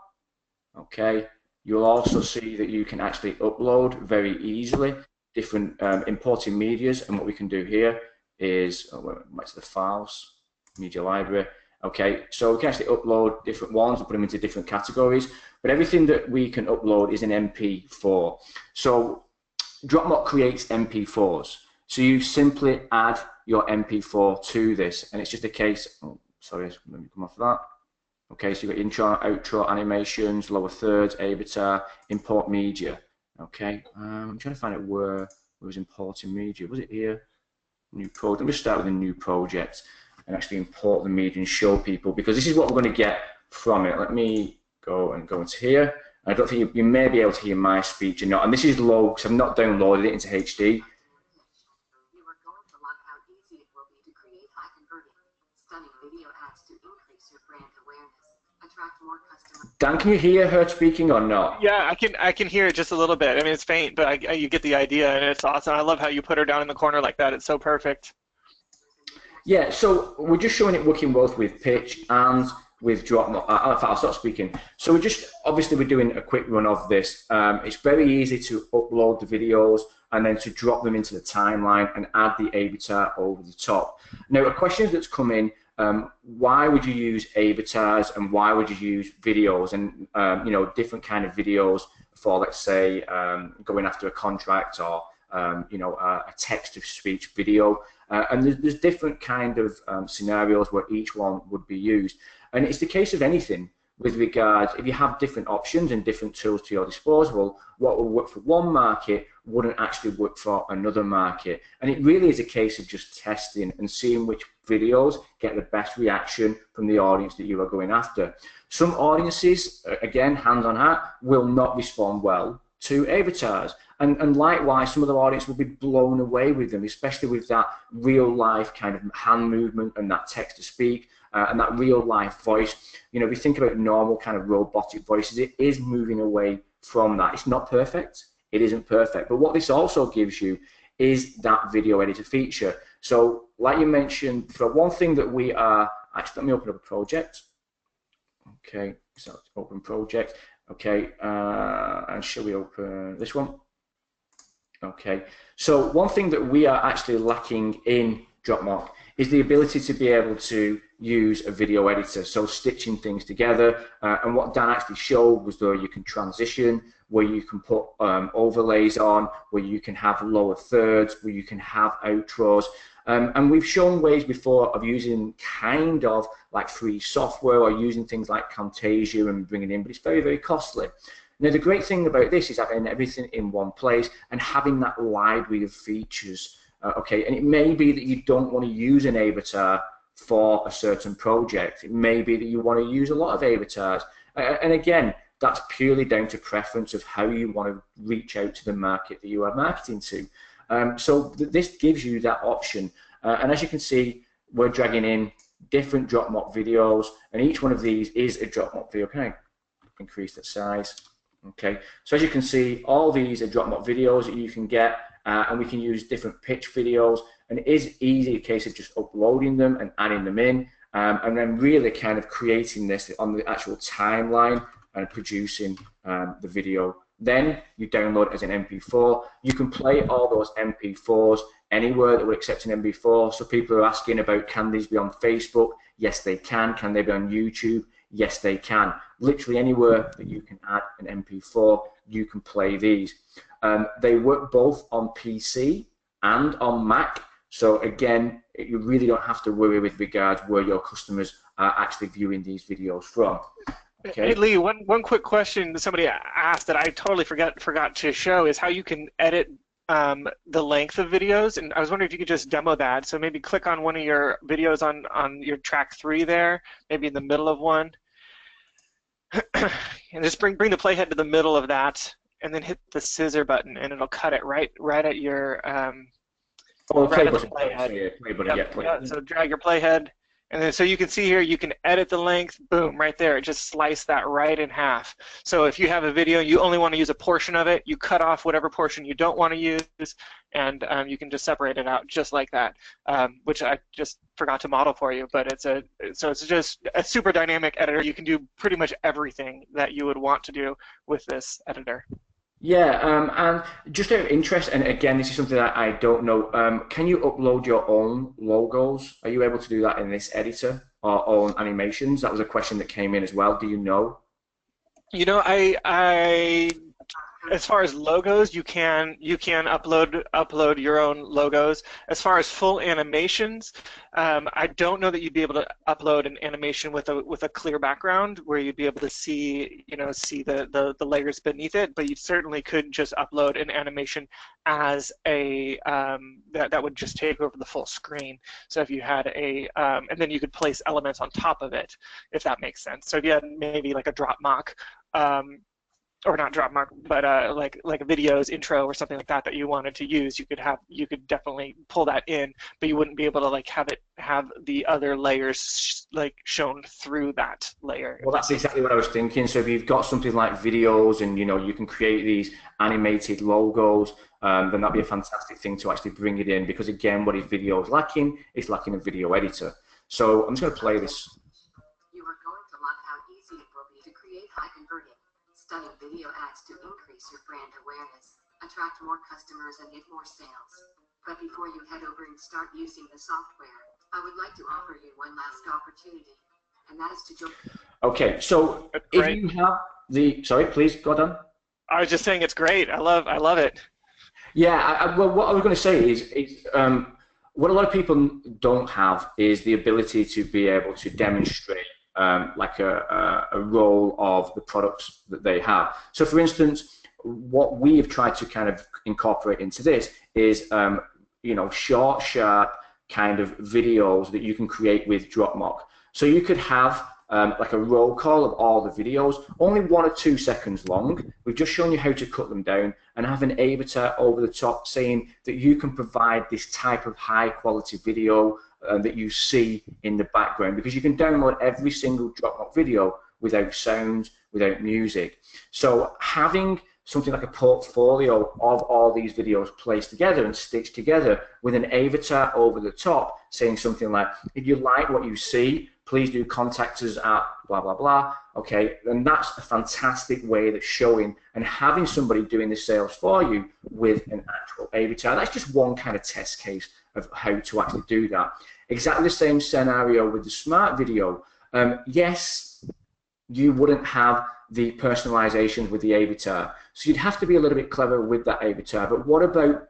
okay. You'll also see that you can actually upload very easily different imported medias, and what we can do here is, back to the files, media library, okay, so we can actually upload different ones and put them into different categories, but everything that we can upload is an MP4. So Dropbox creates MP4s, so you simply add your MP4 to this, and it's just a case, oh, sorry, let me come off that. Okay, so you've got intro, outro, animations, lower thirds, avatar, import media. Okay, I'm trying to find out where it was importing media. Was it here? New project. Let me start with a new project and actually import the media and show people, because this is what we're going to get from it. Let me go into here. I don't think you may be able to hear my speech or not, and this is low because I've not downloaded it into HD. Dan, can you hear her speaking or not? Yeah, I can hear it just a little bit. I mean, it's faint, but you get the idea, and it's awesome. I love how you put her down in the corner like that. It's so perfect. Yeah, so we're just showing it working both with pitch and with Dropbox. I'll start speaking. So we're doing a quick run of this. It's very easy to upload the videos and then to drop them into the timeline and add the avatar over the top. Now, a question that's come in, why would you use avatars and why would you use videos and different kind of videos for, let's say, going after a contract or a text-to-speech video, and there's different kind of scenarios where each one would be used, and it's the case of anything with regards, if you have different options and different tools to your disposal, what will work for one market wouldn't actually work for another market. And it really is a case of just testing and seeing which videos get the best reaction from the audience that you are going after. Some audiences, again, hand on heart, will not respond well to avatars. And likewise, some of the audience will be blown away with them, especially with that real life kind of hand movement and that text to speak and that real life voice. You know, if you think about normal kind of robotic voices, it is moving away from that. It's not perfect. It isn't perfect. But what this also gives you is that video editor feature. So like you mentioned, for one thing that we are, actually, let me open up a project. Okay, so open project. Okay, and shall we open this one? Okay, so one thing that we are actually lacking in Dropbox is the ability to be able to use a video editor, so stitching things together. And what Dan actually showed was where you can transition, where you can put overlays on, where you can have lower thirds, where you can have outros. And we've shown ways before of using kind of like free software or using things like Camtasia and bringing in, but it's very, very costly. Now, the great thing about this is having everything in one place and having that library of features Okay, and it may be that you don't want to use an avatar for a certain project. It may be that you want to use a lot of avatars. And again, that's purely down to preference of how you want to reach out to the market that you are marketing to. So this gives you that option. And as you can see, we're dragging in different drop mock videos, and each one of these is a drop mock video. Can I increase that size? Okay, so as you can see, all these are drop mock videos that you can get, and we can use different pitch videos, and it is easy, a case of just uploading them and adding them in, and then really kind of creating this on the actual timeline and producing the video. Then you download it as an MP4. You can play all those MP4s anywhere that we're accepting MP4. So people are asking about, can these be on Facebook? Yes, they can. Can they be on YouTube? Yes, they can. Literally anywhere that you can add an MP4, you can play these. They work both on PC and on Mac. So again, you really don't have to worry with regards where your customers are actually viewing these videos from. Okay. Hey Lee, one quick question that somebody asked that I totally forgot to show is how you can edit the length of videos, and I was wondering if you could just demo that. So maybe click on one of your videos on your track 3 there, maybe in the middle of one, and just bring the playhead to the middle of that, and then hit the scissor button, and it'll cut it right at your play button. So drag your playhead. And then so you can see here, you can edit the length, boom, right there. It just sliced that right in half. So if you have a video, you only want to use a portion of it, you cut off whatever portion you don't want to use, and you can just separate it out just like that, which I just forgot to model for you. But it's just a super dynamic editor. You can do pretty much everything that you would want to do with this editor. Yeah, and just out of interest, and again, this is something that I don't know, can you upload your own logos? Are you able to do that in this editor, or own animations? That was a question that came in as well. Do you know? You know, as far as logos, you can upload your own logos. As far as full animations, I don't know that you'd be able to upload an animation with a clear background where you'd be able to see the layers beneath it. But you certainly could just upload an animation as a that would just take over the full screen. So if you had and then you could place elements on top of it, if that makes sense. So if you had maybe like a drop mock. Or not drop mark, but like a video's intro or something like that that you wanted to use, you could definitely pull that in, but you wouldn't be able to like have the other layers like shown through that layer. Well, that's exactly what I was thinking. So if you've got something like videos and you can create these animated logos, then that'd be a fantastic thing to actually bring it in, because again, what video is lacking? It's lacking a video editor. So I'm just going to play this. You are going to love how easy it will be to create high converting, stunning video ads to increase your brand awareness, attract more customers, and get more sales. But before you head over and start using the software, I would like to offer you one last opportunity, and that is to join. Okay, so if you have sorry, please go on. I was just saying it's great. I love it. Yeah, well, what I was going to say is what a lot of people don't have is the ability to be able to demonstrate like a role of the products that they have. So for instance, what we have tried to kind of incorporate into this is short, sharp kind of videos that you can create with DropMock. So you could have like a roll call of all the videos, only 1 or 2 seconds long. We've just shown you how to cut them down, and have an avatar over the top saying that you can provide this type of high quality video that you see in the background, because you can download every single DropMock video without sound, without music. So having something like a portfolio of all these videos placed together and stitched together with an avatar over the top saying something like, if you like what you see, please do contact us at blah, blah, blah. Okay, and that's a fantastic way of showing and having somebody doing the sales for you with an actual avatar. That's just one kind of test case of how to actually do that. Exactly the same scenario with the smart video. Yes, you wouldn't have the personalization with the avatar, so you'd have to be a little bit clever with that avatar. But what about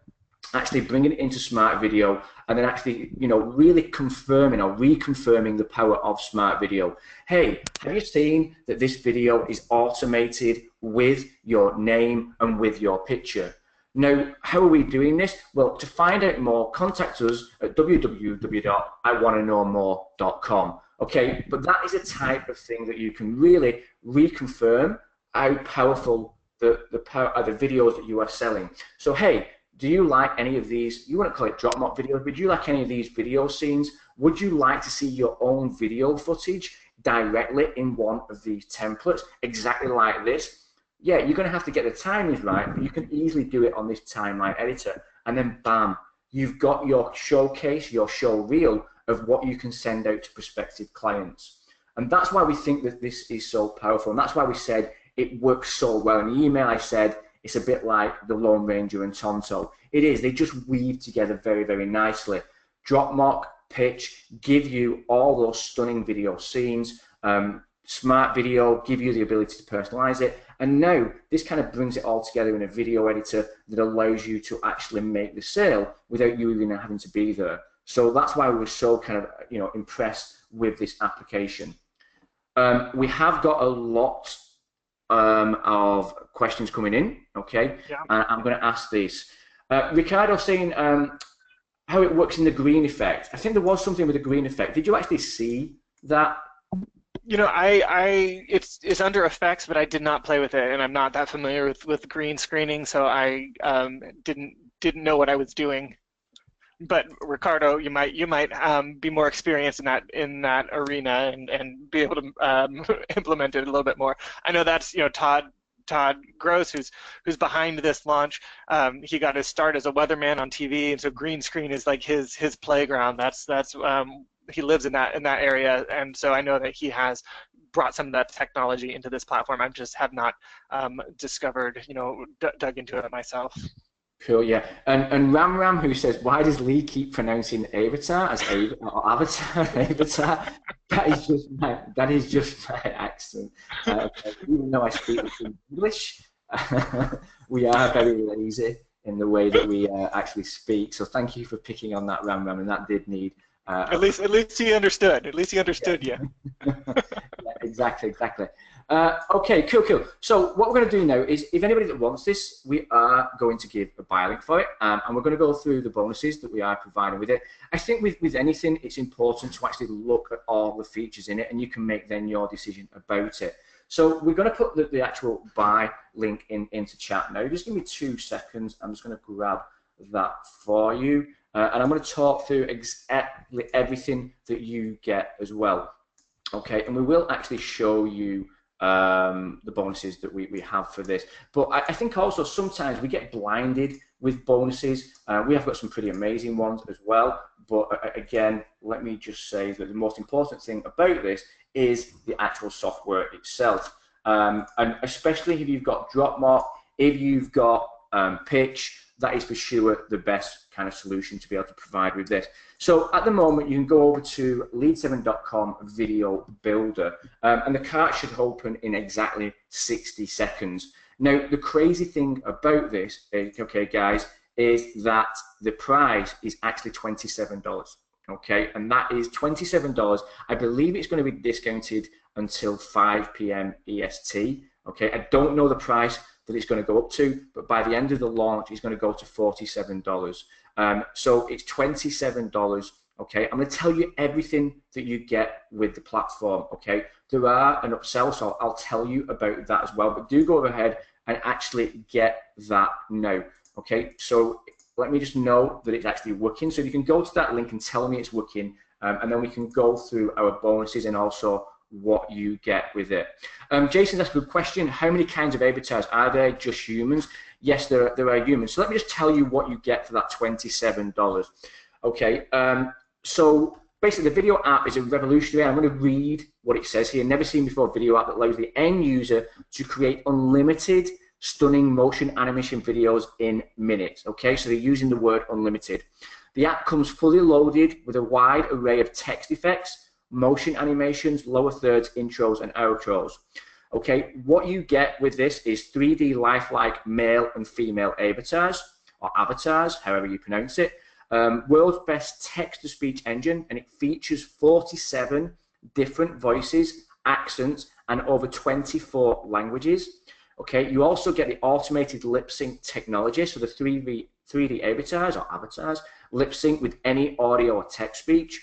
actually bringing it into smart video and then actually, really confirming or reconfirming the power of smart video? Hey, have you seen that this video is automated with your name and with your picture? Now, how are we doing this? Well, to find out more, contact us at www.iwantoknowmore.com. Okay, but that is a type of thing that you can really reconfirm how powerful the videos that you are selling. So, hey, do you like any of these? You wouldn't call it drop mock videos, but do you like any of these video scenes? Would you like to see your own video footage directly in one of these templates, exactly like this? Yeah, you're going to have to get the timings right, but you can easily do it on this timeline editor. And then, bam, you've got your showcase, your show reel of what you can send out to prospective clients. And that's why we think that this is so powerful. And that's why we said it works so well. In the email, I said it's a bit like the Lone Ranger and Tonto. It is. They just weave together very, very nicely. Drop mock, pitch, give you all those stunning video scenes. Smart video, give you the ability to personalize it. And now this kind of brings it all together in a video editor that allows you to actually make the sale without you even having to be there. So that's why we were so kind of, you know, impressed with this application. We have got a lot of questions coming in, okay? Yeah. And I'm going to ask these. Ricardo saying how it works in the green effect. I think there was something with the green effect. Did you actually see that? You know, it's under effects, but I did not play with it, and I'm not that familiar with green screening, so I didn't know what I was doing. But Ricardo, you might be more experienced in that arena and be able to implement it a little bit more. I know that's, you know, Todd Gross, who's behind this launch. He got his start as a weatherman on TV, and so green screen is like his playground. That's he lives in that area, and so I know that he has brought some of that technology into this platform. I just have not discovered, you know, dug into it myself. Cool, yeah. And Ram, who says, why does Lee keep pronouncing avatar as avatar? Avatar? That is just my accent. Even though I speak English, we are very lazy in the way that we actually speak. So thank you for picking on that, Ram, and that did need. At least he understood. At least he understood you. Yeah, exactly. Okay, cool. So what we're going to do now is, if anybody that wants this, we are going to give a buy link for it, and we're going to go through the bonuses that we are providing with it. I think with anything, it's important to actually look at all the features in it, and you can make then your decision about it. So we're going to put the actual buy link into chat now. Just give me 2 seconds. I'm just going to grab that for you. And I'm going to talk through exactly everything that you get as well. Okay, and we will actually show you the bonuses that we have for this. But I think also sometimes we get blinded with bonuses. We have got some pretty amazing ones as well. But again, let me just say that the most important thing about this is the actual software itself. And especially if you've got drop mock, if you've got pitch, that is for sure the best kind of solution to be able to provide with this. So at the moment, you can go over to lead7.com video builder, and the cart should open in exactly 60 seconds. Now, the crazy thing about this, okay, guys, is that the price is actually $27. Okay, and that is $27. I believe it's going to be discounted until 5 p.m. EST. Okay, I don't know the price that it's going to go up to, but by the end of the launch, it's going to go to $47. So it's $27. Okay, I'm going to tell you everything that you get with the platform. Okay, there are an upsell, so I'll tell you about that as well. But do go ahead and actually get that now. Okay, so let me just know that it's actually working. So you can go to that link and tell me it's working, and then we can go through our bonuses and also what you get with it. Jason's asked a good question. How many kinds of avatars are there? Just humans? Yes, there are humans. So let me just tell you what you get for that $27. Okay, so basically the video app is a revolutionary. I'm going to read what it says here. Never seen before video app that allows the end user to create unlimited stunning motion animation videos in minutes. Okay, so they're using the word unlimited. The app comes fully loaded with a wide array of text effects, motion animations, lower thirds, intros, and outros. Okay, what you get with this is 3D lifelike male and female avatars, or avatars, however you pronounce it, world's best text-to-speech engine, and it features 47 different voices, accents, and over 24 languages. Okay, you also get the automated lip sync technology, so the 3D avatars lip sync with any audio or text speech.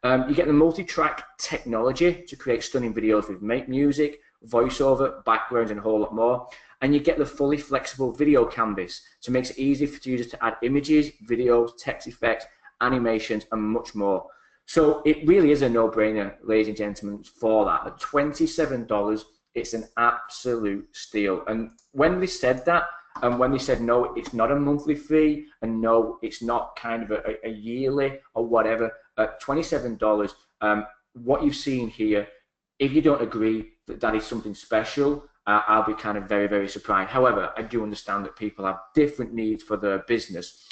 You get the multi-track technology to create stunning videos with make music, voiceover, backgrounds, and a whole lot more. And you get the fully flexible video canvas, so it makes it easy for users to add images, videos, text effects, animations, and much more. So it really is a no-brainer, ladies and gentlemen, for that. At $27, it's an absolute steal. And when they said that, and when they said, no, it's not a monthly fee, and no, it's not kind of a yearly or whatever, at $27, what you've seen here, if you don't agree that that is something special, I'll be kind of very, very surprised. However, I do understand that people have different needs for their business,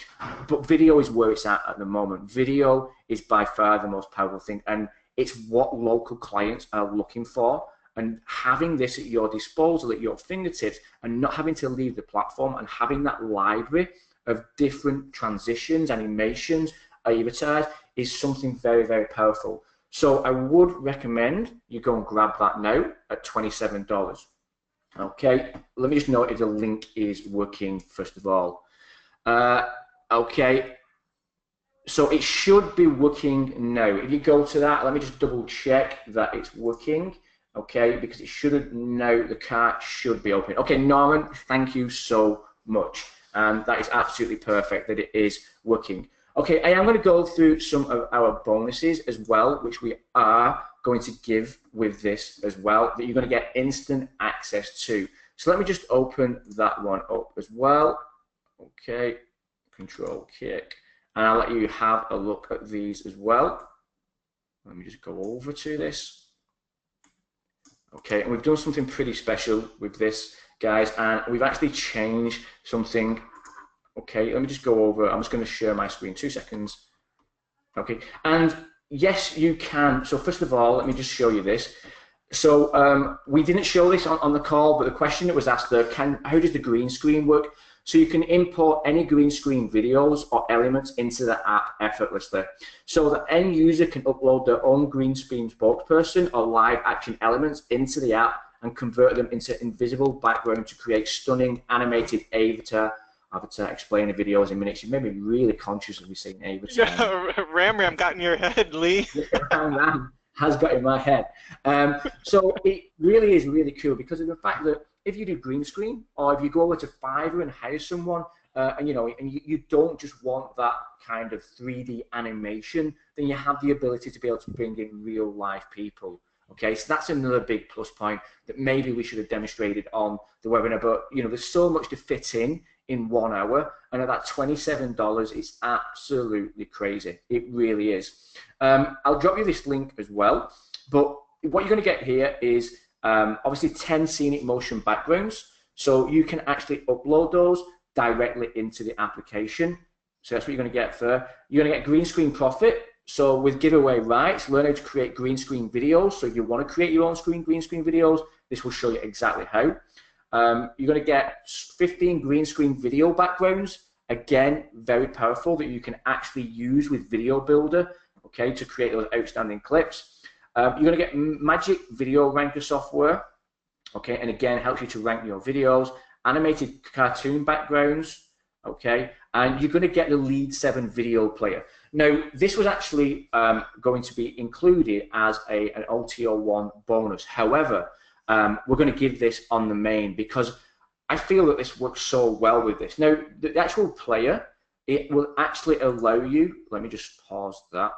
but video is where it's at the moment. Video is by far the most powerful thing, and it's what local clients are looking for. And having this at your disposal, at your fingertips, and not having to leave the platform, and having that library of different transitions, animations, avatars, is something very, very powerful. So I would recommend you go and grab that now at $27. Okay, let me just note if the link is working first of all. Okay, so it should be working now. If you go to that, let me just double check that it's working. Okay, because it shouldn't now, the cart should be open. Okay, Norman, thank you so much. And that is absolutely perfect that it is working. Okay, I am going to go through some of our bonuses as well, which we are going to give with this as well, that you're going to get instant access to. So let me just open that one up as well. Okay, control kick. And I'll let you have a look at these as well. Let me just go over to this. Okay, and we've done something pretty special with this, guys, and we've actually changed something. Okay, let me just go over. I'm just going to share my screen, 2 seconds. Okay, and yes, you can. So first of all, let me just show you this. So we didn't show this on the call, but the question that was asked there, how does the green screen work? So you can import any green screen videos or elements into the app effortlessly. So the end user can upload their own green screen spokesperson or live action elements into the app and convert them into invisible background to create stunning animated avatar explaining videos in minutes. You made me really conscious of you saying avatar. Yeah, Ram got in your head, Lee. Ram has got in my head. So it really is really cool because of the fact that if you do green screen, or if you go over to Fiverr and hire someone, and you don't just want that kind of 3D animation, then you have the ability to be able to bring in real life people. Okay, so that's another big plus point that maybe we should have demonstrated on the webinar. But there's so much to fit in 1 hour, and at that $27, it's absolutely crazy. It really is. I'll drop you this link as well. But what you're going to get here is obviously 10 scenic motion backgrounds, so you can actually upload those directly into the application. So that's what you're going to get there. You're going to get green screen profit. So with giveaway rights, learn how to create green screen videos. So if you want to create your own green screen videos, this will show you exactly how. You're going to get 15 green screen video backgrounds. Again, very powerful that you can actually use with VideoBuilder, okay, to create those outstanding clips. You're going to get Magic Video Ranker software, okay, and again helps you to rank your videos. Animated cartoon backgrounds, okay, and you're going to get the Lead 7 video player. Now, this was actually going to be included as an OTO1 bonus. However, we're going to give this on the main because I feel that this works so well with this. Now, the actual player, it will actually allow you, let me just pause that.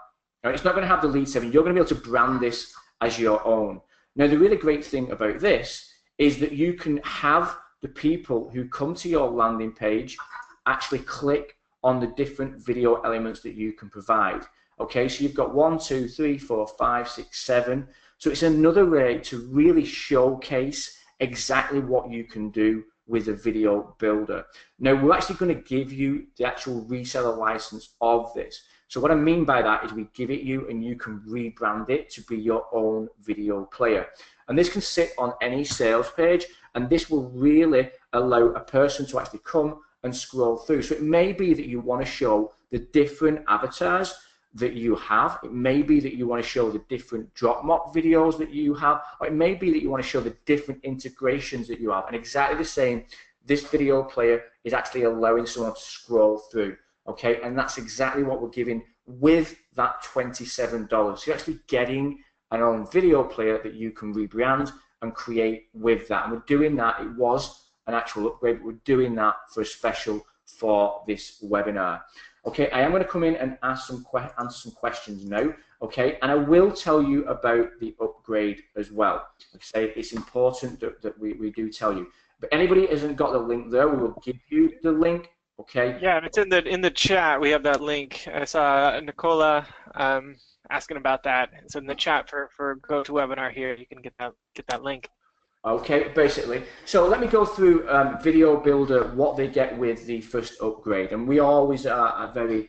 Now, it's not going to have the Lead 7. You're going to be able to brand this as your own. Now, the really great thing about this is that you can have the people who come to your landing page actually click on the different video elements that you can provide. Okay, so you've got 1, 2, 3, 4, 5, 6, 7. So it's another way to really showcase exactly what you can do with a video builder. Now, we're actually going to give you the actual reseller license of this. So what I mean by that is we give it you and you can rebrand it to be your own video player. And this can sit on any sales page, and this will really allow a person to actually come and scroll through. So it may be that you want to show the different avatars that you have. It may be that you want to show the different drop mock videos that you have, or it may be that you want to show the different integrations that you have. And exactly the same, this video player is actually allowing someone to scroll through, okay? And that's exactly what we're giving with that $27. So you're actually getting an own video player that you can rebrand and create with that. And we're doing that. It was an actual upgrade, but we're doing that for a special for this webinar. Okay, I am going to come in and answer some questions now, okay, and I will tell you about the upgrade as well. Like I say, it's important that we do tell you. But anybody hasn't got the link there, we will give you the link, okay? Yeah, and it's in the chat. We have that link. I saw Nicola asking about that. It's in the chat for GoToWebinar here. You can get that link. Okay, basically. So let me go through VideoBuilder, what they get with the first upgrade. And we always are very,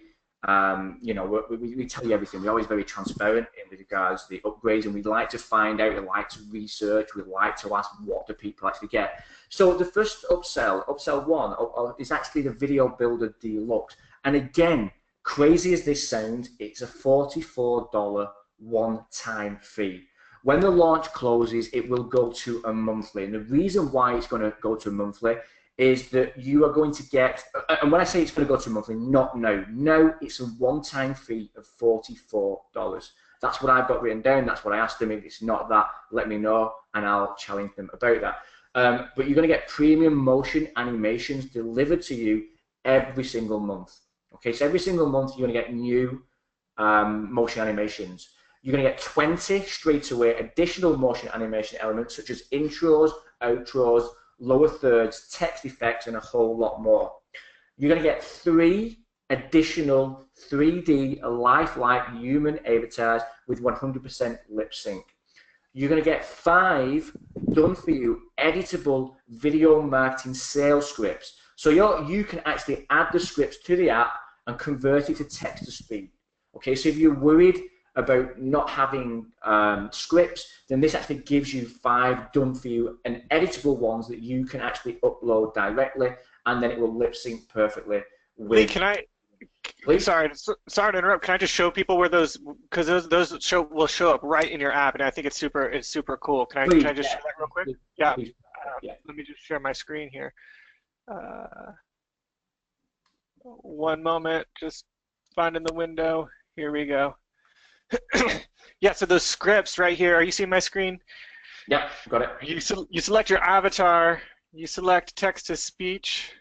you know, we tell you everything. We're always very transparent in regards to the upgrades, and we like to find out, we like to research, we like to ask what do people actually get. So the first upsell one, is actually the VideoBuilder Deluxe. And again, crazy as this sounds, it's a $44 one-time fee. When the launch closes, it will go to a monthly. And the reason why it's going to go to a monthly is that you are going to get, and when I say it's going to go to a monthly, not now. No, it's a one-time fee of $44. That's what I've got written down. That's what I asked them. If it's not that, let me know, and I'll challenge them about that. But you're going to get premium motion animations delivered to you every single month. Okay, so every single month you're going to get new motion animations. You're going to get 20 straight away additional motion animation elements such as intros, outros, lower thirds, text effects, and a whole lot more. You're going to get 3 additional 3D lifelike human avatars with 100% lip sync. You're going to get 5 done for you editable video marketing sales scripts. So you can actually add the scripts to the app and convert it to text to speech. Okay, so if you're worried about not having scripts, then this actually gives you 5 done for you and editable ones that you can actually upload directly, and then it will lip sync perfectly with. Lee, can I? Please? Sorry to interrupt. Can I just show people where those? Because those will show up right in your app, and I think it's super cool. Can I just share that real quick? Yeah. Let me just share my screen here. One moment. Just finding the window. Here we go. Yeah, so those scripts right here, are you seeing my screen? Yeah, got it. You select your avatar, you select text to speech,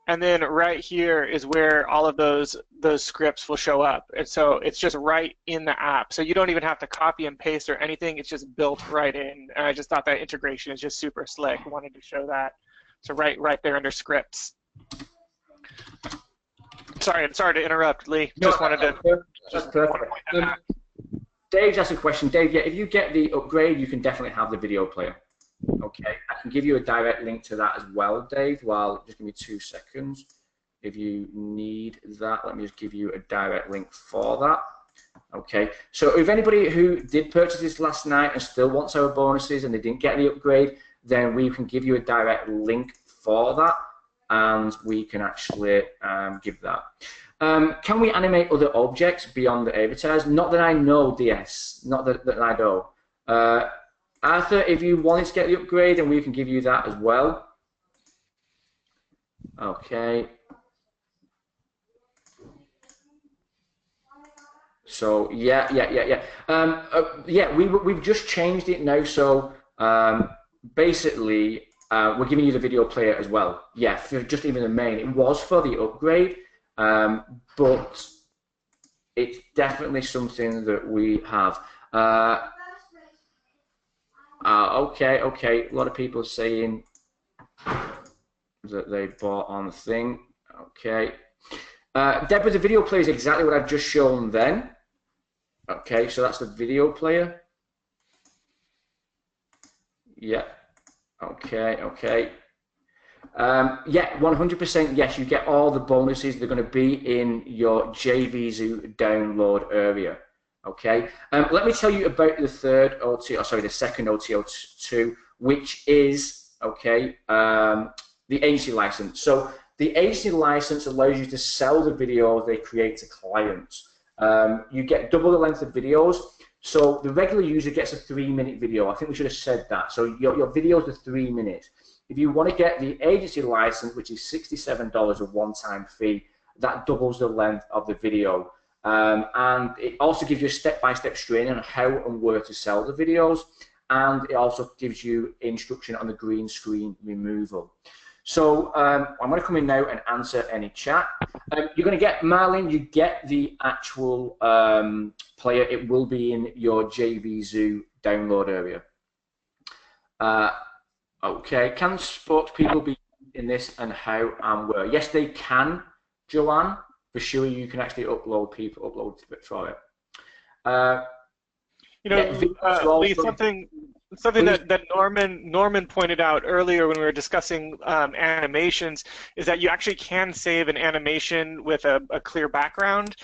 and then right here is where all of those scripts will show up. And so it's just right in the app. So you don't even have to copy and paste or anything. It's just built right in. And I just thought that integration is just super slick. Wanted to show that. So right there under scripts. Sorry to interrupt, Lee. Just wanted to. Just perfect. Dave's asked a question. Dave, yeah, if you get the upgrade, you can definitely have the video player. Okay, I can give you a direct link to that as well, Dave. Well, just give me 2 seconds. If you need that, let me just give you a direct link for that. Okay, so if anybody who did purchase this last night and still wants our bonuses and they didn't get the upgrade, then we can give you a direct link for that, and we can actually give that. Can we animate other objects beyond the avatars? Not that I know, DS. Not that I know. Arthur, if you wanted to get the upgrade, then we can give you that as well. Okay. So yeah. We've just changed it now. So basically, we're giving you the video player as well. Yeah, for just even the main. It was for the upgrade. But it's definitely something that we have. Okay. A lot of people saying that they bought on the thing. Okay. Deborah, the video player is exactly what I've just shown then. Okay, so that's the video player. Yeah. Okay. Yeah, 100% yes, you get all the bonuses. They're going to be in your JVZoo download area. Okay, let me tell you about the second OTO2, which is, okay, the agency license. So the agency license allows you to sell the video they create to clients. You get double the length of videos. So the regular user gets a 3-minute video. I think we should have said that. So your videos are 3 minutes. If you want to get the agency license, which is $67 a one-time fee, that doubles the length of the video. And it also gives you a step-by-step training on how and where to sell the videos. And it also gives you instruction on the green screen removal. So I'm going to come in now and answer any chat. You're going to get, Marlene, you get the actual player. It will be in your JVZoo download area. Okay, can sports people be in this and how and where? Yes, they can, Joanne. For sure, you can actually upload for it. You know, Lee, something that Norman pointed out earlier when we were discussing animations is that you actually can save an animation with a clear background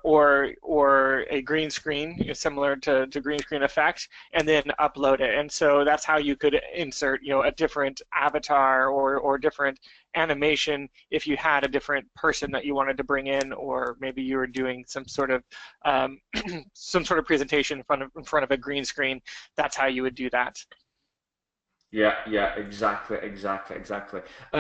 or a green screen, similar to green screen effect, and then upload it. And so that's how you could insert, a different avatar or different animation if you had a different person that you wanted to bring in, or maybe you were doing some sort of presentation in front of a green screen. That's how you would do that. Yeah, exactly.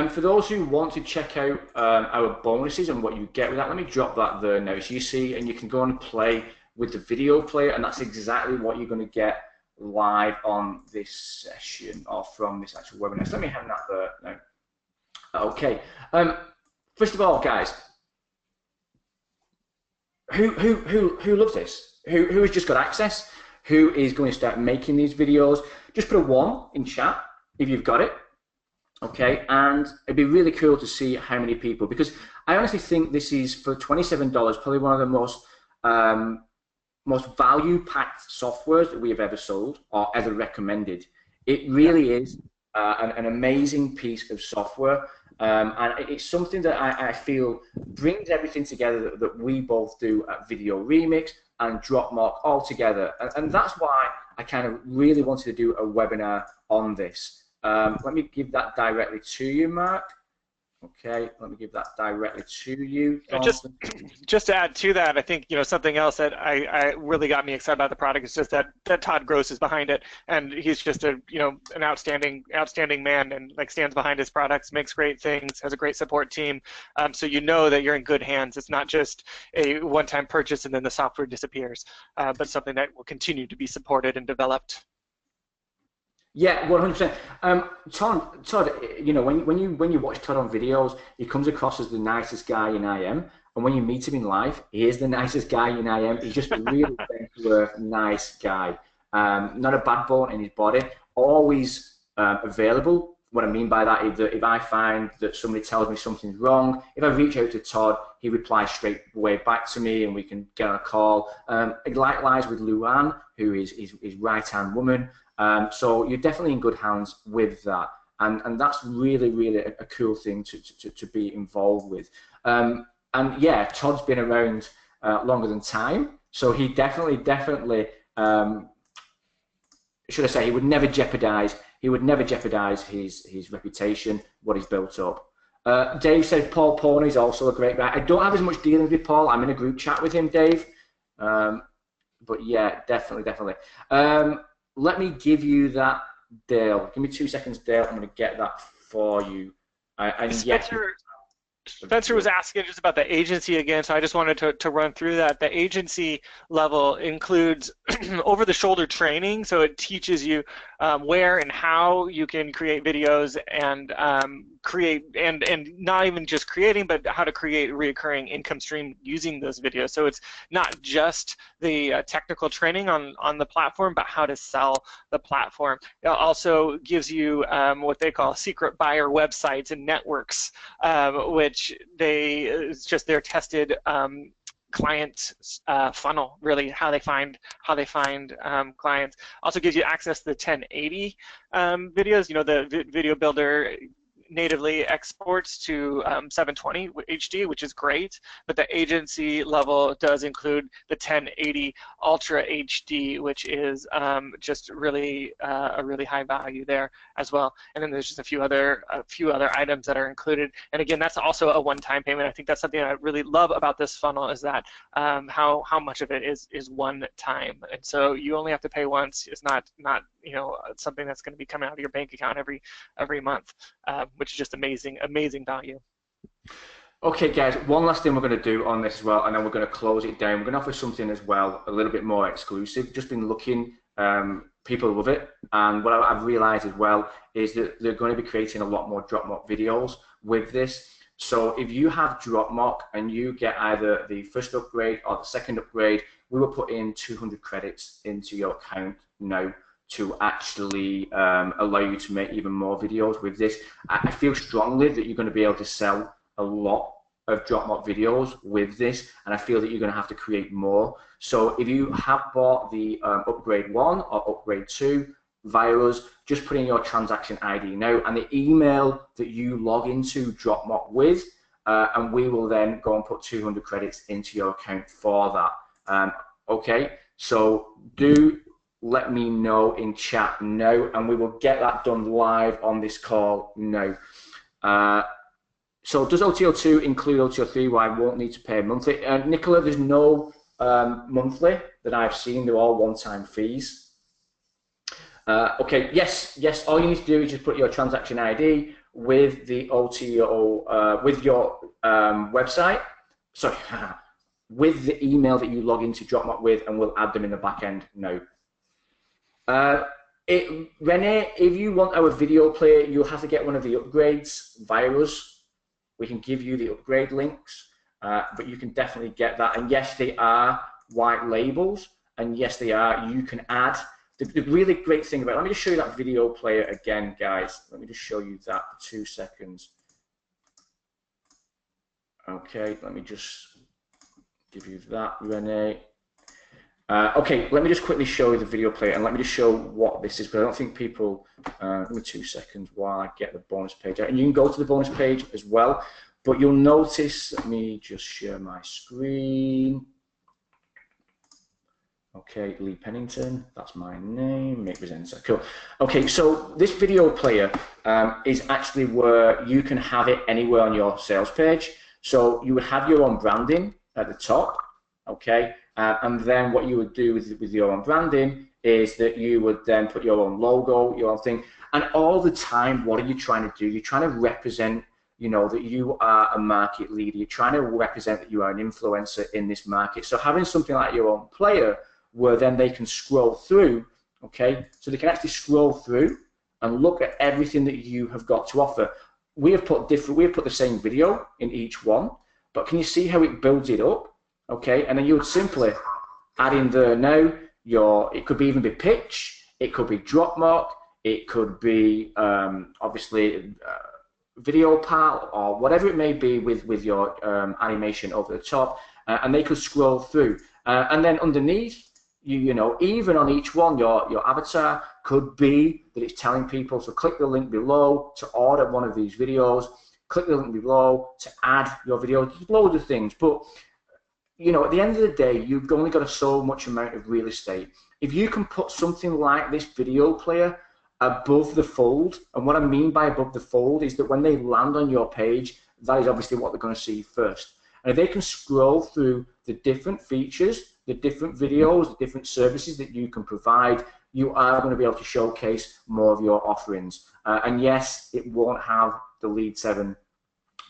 For those who want to check out our bonuses and what you get with that, let me drop that there now. So you see, and you can go and play with the video player, and that's exactly what you're going to get live on this session or from this actual webinar. So let me hand that there now. Okay. First of all, guys, who loves this? Who has just got access? Who is going to start making these videos? Just put a 1 in chat if you've got it. Okay, and it'd be really cool to see how many people, because I honestly think this is, for $27, probably one of the most value-packed softwares that we have ever sold or ever recommended. It really is an amazing piece of software. And it's something that I feel brings everything together that we both do at Video Remix and Dropmark all together. And that's why I kind of really wanted to do a webinar on this. Let me give that directly to you, Mark. Okay, let me give that directly to you. Just to add to that, I think something else that I really got me excited about the product is just that Todd Gross is behind it, and he's just an outstanding man, and stands behind his products, makes great things, has a great support team. So you know that you're in good hands. It's not just a one-time purchase and then the software disappears, but something that will continue to be supported and developed. Yeah, 100%. Todd, when you watch Todd on videos, he comes across as the nicest guy in IM, and when you meet him in life, he is the nicest guy in IM. He's just a really nice guy. Not a bad bone in his body. Always available. What I mean by that is that if I find that somebody tells me something's wrong, if I reach out to Todd, he replies straight away back to me, and we can get on a call. Likewise with Luann, who is his right-hand woman. So you're definitely in good hands with that, and that's really a cool thing to be involved with. And yeah, Todd's been around longer than time, so he definitely should I say, he would never jeopardize his reputation, what he's built up. Dave said Paul Porno is also a great guy. I don't have as much dealings with Paul. I'm in a group chat with him, Dave. But yeah, definitely. Let me give you that, Dale. Give me 2 seconds, Dale. I'm going to get that for you. Spencer was asking just about the agency again, so I just wanted to run through that. The agency level includes over-the-shoulder training, so it teaches you where and how you can create videos and not even just creating, but how to create a recurring income stream using those videos. So it's not just the technical training on the platform, but how to sell the platform. It also gives you what they call secret buyer websites and networks, which it's just their tested client funnel, really, how they find clients. Also gives you access to the 1080 videos. The VideoBuilder natively exports to 720 HD, which is great, but the agency level does include the 1080 Ultra HD, which is just really a really high value there as well. And then there's just a few other items that are included. And again, that's also a one-time payment. I think that's something I really love about this funnel, is that how much of it is one time, and so you only have to pay once. It's not something that's going to be coming out of your bank account every month, which is just amazing value. Okay, guys, one last thing we're going to do on this as well, and then we're going to close it down. We're going to offer something as well, a little bit more exclusive. Just been looking, people love it, and what I've realized as well is that they're going to be creating a lot more drop mock videos with this. So if you have drop mock and you get either the first upgrade or the second upgrade, we will put in 200 credits into your account now to actually allow you to make even more videos with this. I feel strongly that you're going to be able to sell a lot of drop mock videos with this, and I feel that you're going to have to create more. So if you have bought the upgrade 1 or upgrade 2 via us, just put in your transaction ID now and the email that you log into drop mock with, and we will then go and put 200 credits into your account for that. Okay, so do let me know in chat now, and we will get that done live on this call now. So does OTO2 include OTO3 where I won't need to pay monthly? Nicola, there's no monthly that I've seen. They're all one-time fees. Okay, yes, all you need to do is just put your transaction ID with the OTO, with your website, sorry, with the email that you log into DropMock with, and we'll add them in the back end now. Renee, if you want our video player, you'll have to get one of the upgrades via us. We can give you the upgrade links, but you can definitely get that. And yes, they are white labels, and yes, they are. You can add. The really great thing about, let me just show you that video player again, guys. Let me just show you that for 2 seconds. Okay, let me just give you that, Renee. Okay, let me just quickly show you the video player, and let me just show what this is, because I don't think people, give me 2 seconds while I get the bonus page out. And you can go to the bonus page as well, but you'll notice, let me just share my screen. Okay, Lee Pennington, that's my name, make presenter, cool. Okay, so this video player is actually where you can have it anywhere on your sales page. So you would have your own branding at the top, okay, and then what you would do with your own branding is that you would then put your own logo, your own thing, and all the time, what are you trying to do? You're trying to represent, you know, that you are a market leader. You're trying to represent that you are an influencer in this market. So having something like your own player, where then they can scroll through, okay? So they can actually scroll through and look at everything that you have got to offer. We have put the same video in each one, but can you see how it builds it up, okay? And then you would simply add in there now it could even be pitch, it could be drop mock, it could be obviously video pal, or whatever it may be with your animation over the top, and they could scroll through. And then underneath, you know, even on each one, your avatar could be that it's telling people, so click the link below to order one of these videos, click the link below to add your video, there's loads of things. But, you know, at the end of the day, you've only got so much amount of real estate. If you can put something like this video player above the fold, and what I mean by above the fold is that when they land on your page, that is obviously what they're going to see first. And if they can scroll through the different features, the different videos, the different services that you can provide, you are going to be able to showcase more of your offerings. And yes, it won't have the Lead 7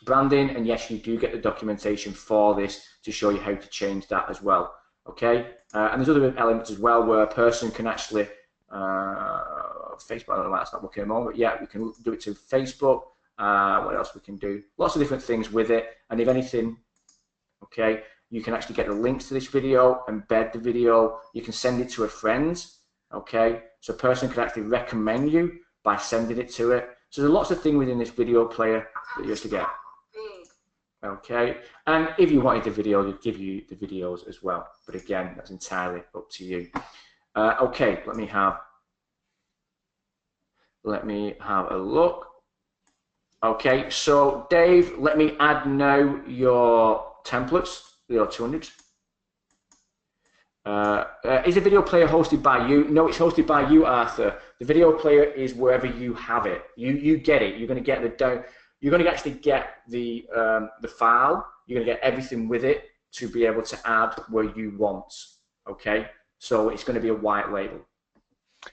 branding, and yes, you do get the documentation for this to show you how to change that as well. Okay, and there's other elements as well where a person can actually, Facebook, I don't know why that's not working at the moment, but yeah, we can do it to Facebook. What else we can do? Lots of different things with it, and if anything, okay, you can actually get the links to this video, embed the video, you can send it to a friend, okay? So a person could actually recommend you by sending it to it. So there's lots of things within this video player that you have to get. Okay, and if you wanted the video, they'd give you the videos as well. But again, that's entirely up to you. Okay, let me have a look. Okay, so Dave, let me add now your templates, your 200s. Is the video player hosted by you? No, it's hosted by you, Arthur. The video player is wherever you have it. You get it. You're going to get You're going to actually get the file. You're going to get everything with it to be able to add where you want. Okay, so it's going to be a white label.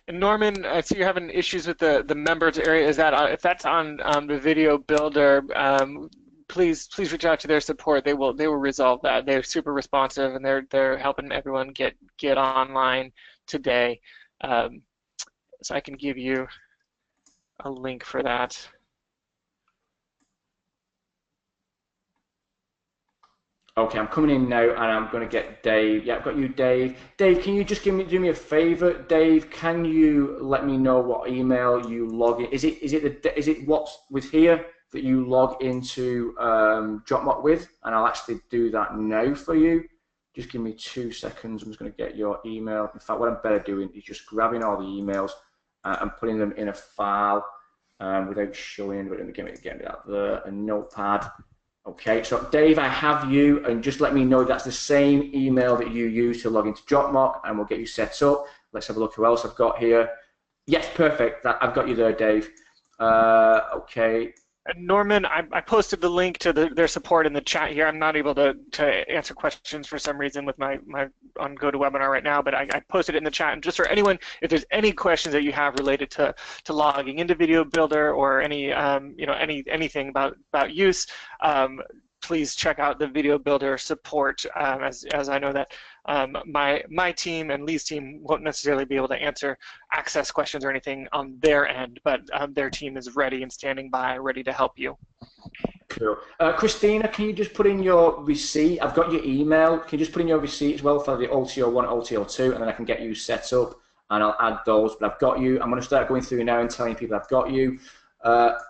And Norman, I see you're having issues with the members area. Is that if that's on the video builder? Please reach out to their support. They will resolve that. They're super responsive and they're helping everyone get online today. So I can give you a link for that. Okay, I'm coming in now, and I'm going to get Dave. Yeah, I've got you, Dave. Dave, can you just do me a favor? Dave, can you let me know what email you log in? Is it what's with here that you log into DropMock with? And I'll actually do that now for you. Just give me 2 seconds. I'm just going to get your email. In fact, what I'm better doing is just grabbing all the emails and putting them in a file without showing. But let me get me out there. A notepad. Okay, so Dave, I have you, and just let me know that's the same email that you use to log into DropMock, and we'll get you set up. Let's have a look who else I've got here. Yes, perfect. I've got you there, Dave. Okay. Norman, I posted the link to their support in the chat here. I'm not able to answer questions for some reason with my on GoToWebinar right now, but I posted it in the chat. And just for anyone, if there's any questions that you have related to logging into VideoBuilder or any anything about use, please check out the VideoBuilder support. As I know that my team and Lee's team won't necessarily be able to answer access questions or anything on their end, but their team is ready and standing by, ready to help you. Cool. Christina, can you just put in your receipt? I've got your email. Can you just put in your receipt as well for the OTO1, OTO2, and then I can get you set up, and I'll add those. But I've got you. I'm going to start going through now and telling people I've got you.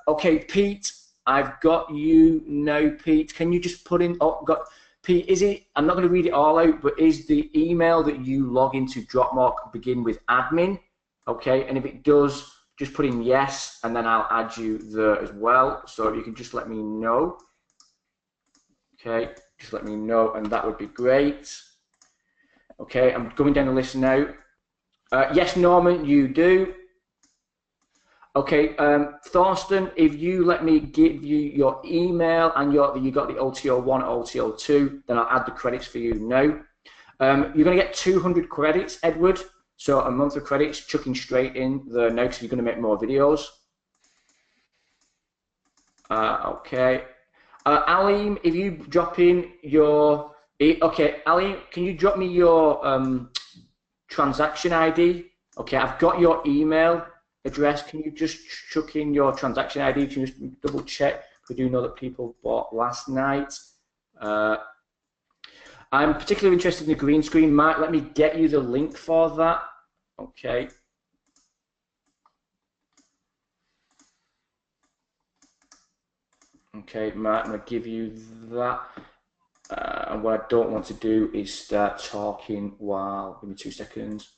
Okay, Pete, I've got you now, Pete. Can you just put in? Oh, got. Pete, is it? I'm not going to read it all out, but is the email that you log into DropMock begin with admin? Okay, and if it does, just put in yes, and then I'll add you there as well. So if you can just let me know. Okay, just let me know, and that would be great. Okay, I'm going down the list now. Yes, Norman, you do. Okay, Thorsten, if you let me give you your email and you got the OTO1, OTO2, then I'll add the credits for you now. You're going to get 200 credits, Edward. So a month of credits chucking straight in there now because you're going to make more videos. Okay. Alim, if you drop in your... Okay, Alim, can you drop me your transaction ID? Okay, I've got your email address. Can you just chuck in your transaction ID? Can you just double check? We do know that people bought last night. I'm particularly interested in the green screen. Mark, let me get you the link for that. Okay. Okay, Mark, I'm going to give you that. And what I don't want to do is start talking while, give me 2 seconds.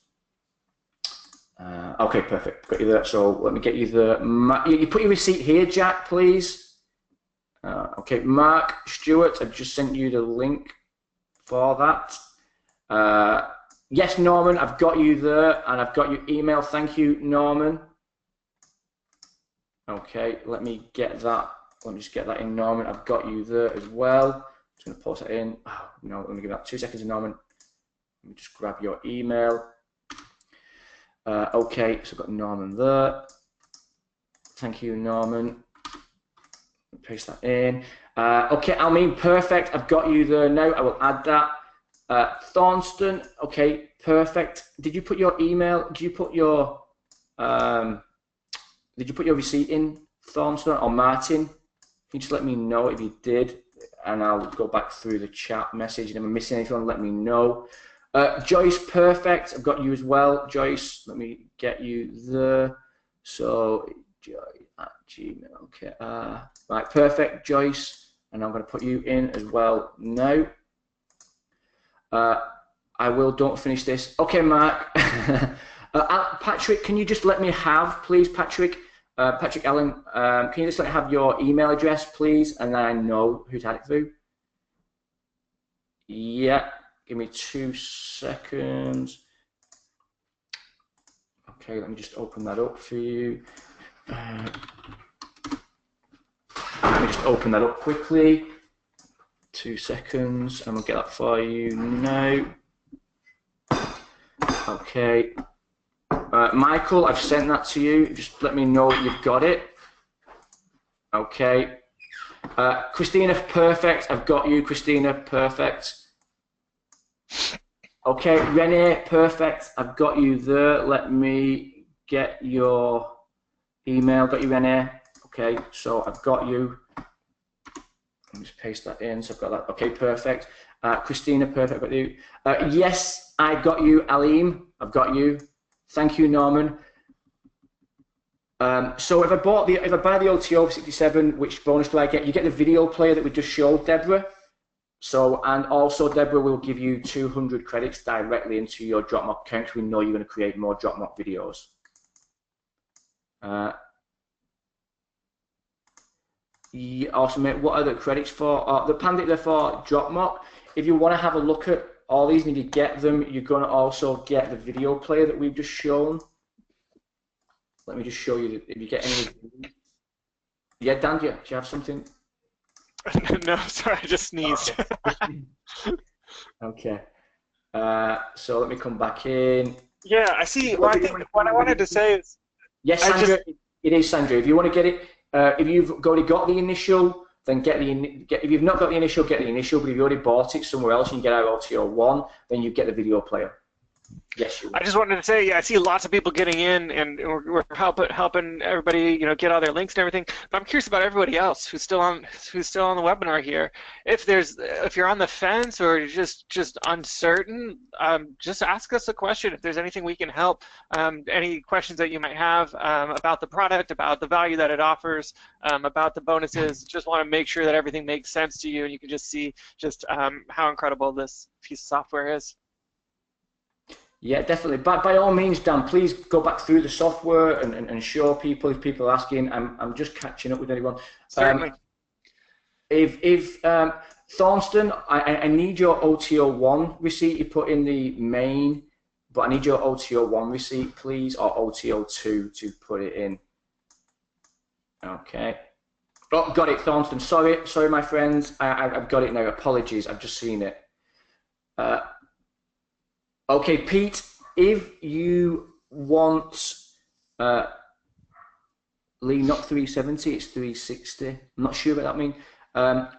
Okay, perfect. Got you there. So let me get you the. You put your receipt here, Jack, please. Okay, Mark Stewart, I've just sent you the link for that. Yes, Norman, I've got you there, and I've got your email. Thank you, Norman. Okay, let me get that. Let me just get that in, Norman. I've got you there as well. Just going to post that in. Oh, no, let me give that 2 seconds, Norman. Let me just grab your email. Okay, so I've got Norman there. Thank you, Norman. Paste that in. Okay, Almin, perfect. I've got you there now. I will add that. Thorsten, okay, perfect. Did you put your email? Did you put your receipt in, Thorsten or Martin? Can you just let me know if you did, and I'll go back through the chat message. And if I'm missing anything, let me know. Joyce, perfect. I've got you as well, Joyce. Let me get you there. So, Joy at Gmail. Okay. Right, perfect, Joyce. And I'm going to put you in as well now. I will. Don't finish this. Okay, Mark. Patrick, can you just let me have, please, Patrick? Patrick Allen, can you just let me have your email address, please, and then I know who's had it through? Yeah, give me 2 seconds. Okay, let me just open that up for you. Let me just open that up quickly. 2 seconds, and we'll get that for you now. Okay. Michael, I've sent that to you. Just let me know you've got it. Okay. Christina, perfect. I've got you, Christina, perfect. Okay, Renee, perfect. I've got you there. Let me get your email. Got you, Renee. Okay, so I've got you. Let me just paste that in. So I've got that. Okay, perfect. Christina, perfect. I've got you. Yes, I got you, Alim. I've got you. Thank you, Norman. So if I buy the OTO 67, which bonus do I get? You get the video player that we just showed, Deborah. So, and also Deborah will give you 200 credits directly into your Dropmock account. We know you're going to create more Dropmock videos. Yeah, awesome, mate. What are the credits for? The Pandit, they're for Dropmock. If you want to have a look at all these and you get them, you're going to also get the video player that we've just shown. Let me just show you if you get any. Yeah, Dan, do you have something? No, sorry, I just sneezed. Okay. So let me come back in. Yeah, I see. Well, I think what I wanted to say is. Yes, Sandra, it is Sandra. If you want to get it, if you've already got the initial, then if you've not got the initial, get the initial. But if you already bought it somewhere else and you get our OTO 1, then you get the video player. Yes, you will. I just wanted to say, I see lots of people getting in, and we're helping everybody, get all their links and everything. But I'm curious about everybody else who's still on the webinar here. If you're on the fence or you're just uncertain, just ask us a question. If there's anything we can help, any questions that you might have about the product, about the value that it offers, about the bonuses, just want to make sure that everything makes sense to you, and you can just see how incredible this piece of software is. Yeah, definitely. By all means, Dan, please go back through the software and show people if people are asking. I'm just catching up with anyone. Certainly. If Thornston, I need your OTO 1 receipt you put in the main, but I need your OTO 1 receipt, please, or OTO 2 to put it in. Okay. Oh, got it, Thornston. Sorry, my friends. I've got it now. Apologies. I've just seen it. Okay, Pete, if you want, Lee, not 370, it's 360. I'm not sure what that means.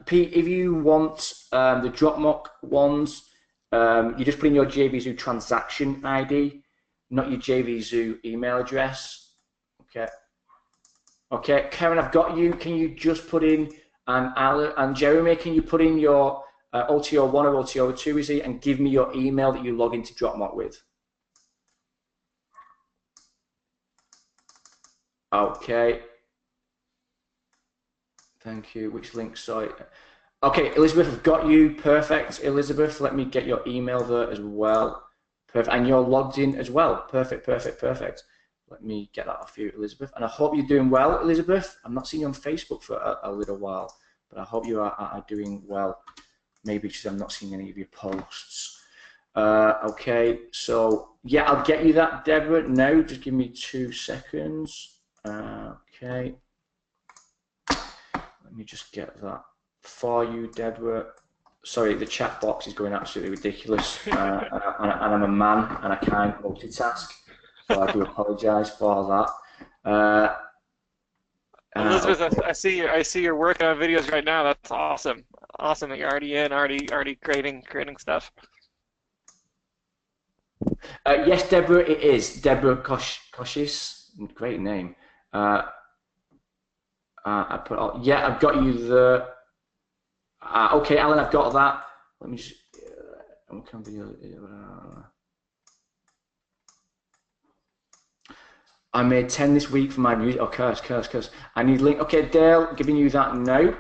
Pete, if you want the Dropmock ones, you just put in your JVZoo transaction ID, not your JVZoo email address. Okay. Okay, Karen, I've got you. Can you just put in, and Jeremy, can you put in your OTO 1 or OTO 2 is it, and give me your email that you log into Dropmock with. Okay. Thank you. Which link? Sorry. Okay, Elizabeth, I've got you. Perfect. Elizabeth, let me get your email there as well. Perfect. And you're logged in as well. Perfect, perfect, perfect. Let me get that off you, Elizabeth. And I hope you're doing well, Elizabeth. I'm not seeing you on Facebook for a little while, but I hope you are doing well. Maybe because I'm not seeing any of your posts. Okay, so yeah, I'll get you that, Deborah. No, just give me 2 seconds. Okay. Let me just get that for you, Deborah. Sorry, the chat box is going absolutely ridiculous. And I'm a man and I can't multitask. So I do apologise for that. Elizabeth, okay. I see you're working on videos right now. That's awesome. Awesome that you're already creating stuff. Yes, Deborah, it is Deborah Koshis. Great name. I put all, yeah, I've got you the. Okay, Alan, I've got that. Let me just. I made 10 this week for my music. Oh, curse. I need link. Okay, Dale, giving you that now.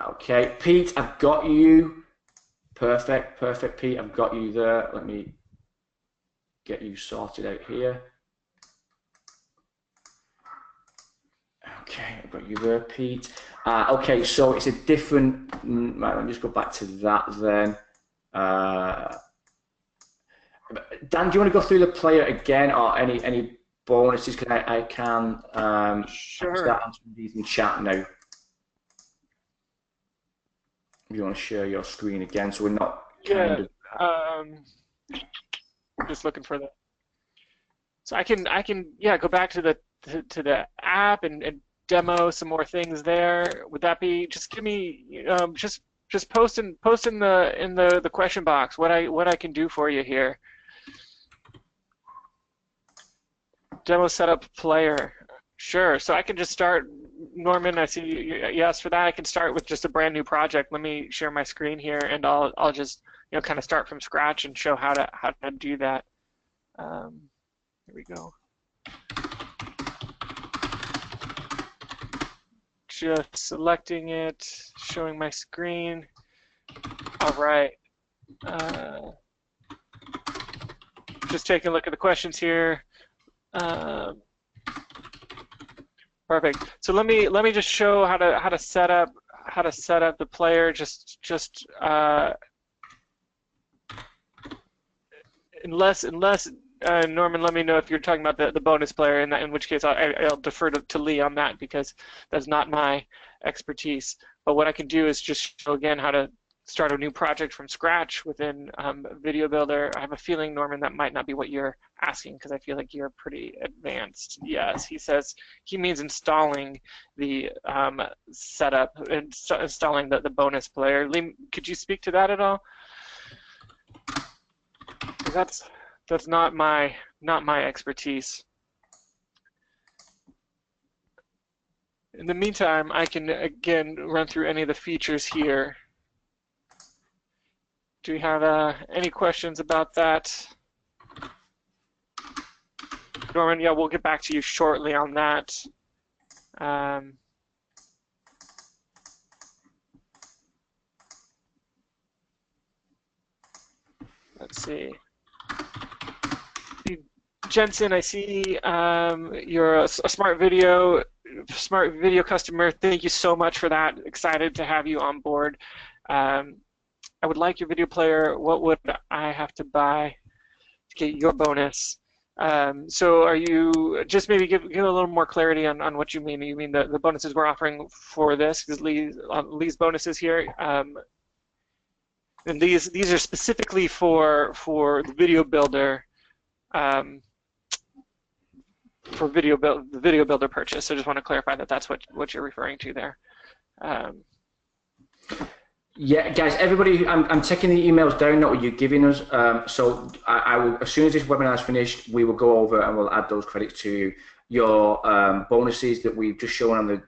Okay, Pete, I've got you. Perfect, Pete. I've got you there. Let me. get you sorted out here. Okay, I've got you there, Pete. Okay, so it's a different. Right, let me just go back to that then. Dan, do you want to go through the player again, or any bonuses? Because I can Sure. start answering these in chat now. If you want to share your screen again, so we're not kind of. Just looking for the. So I can go back to the app and demo some more things there. Would that be just give me just post in the question box what I can do for you here. Demo setup player. Sure. So I can just start. Norman, I see you asked for that. I can start with just a brand new project. Let me share my screen here, and I'll just kind of start from scratch and show how to do that. Here we go. Just selecting it, showing my screen. All right. Just taking a look at the questions here. Perfect. So let me just show how to set up the player. Unless Norman, let me know if you're talking about the bonus player, in which case I'll defer to Lee on that because that's not my expertise. But what I can do is just show again how to start a new project from scratch within VideoBuilder. I have a feeling, Norman, that might not be what you're asking because I feel like you're pretty advanced. Yes, he says he means installing the setup, installing the bonus player. Lee, could you speak to that at all? That's not my expertise. In the meantime, I can again run through any of the features here. Do you have any questions about that? Norman, yeah, we'll get back to you shortly on that. Let's see. Jensen, I see you're a smart video customer. Thank you so much for that. Excited to have you on board. I would like your video player. What would I have to buy to get your bonus? So are you, just maybe give a little more clarity on what you mean. You mean the bonuses we're offering for this, because Lee's bonuses here. And these are specifically for the VideoBuilder, for the VideoBuilder purchase. So I just want to clarify that that's what you're referring to there. Yeah, guys, everybody, I'm taking the emails down, not what you're giving us. So I will, as soon as this webinar is finished, we will go over and we'll add those credits to your bonuses that we've just shown on the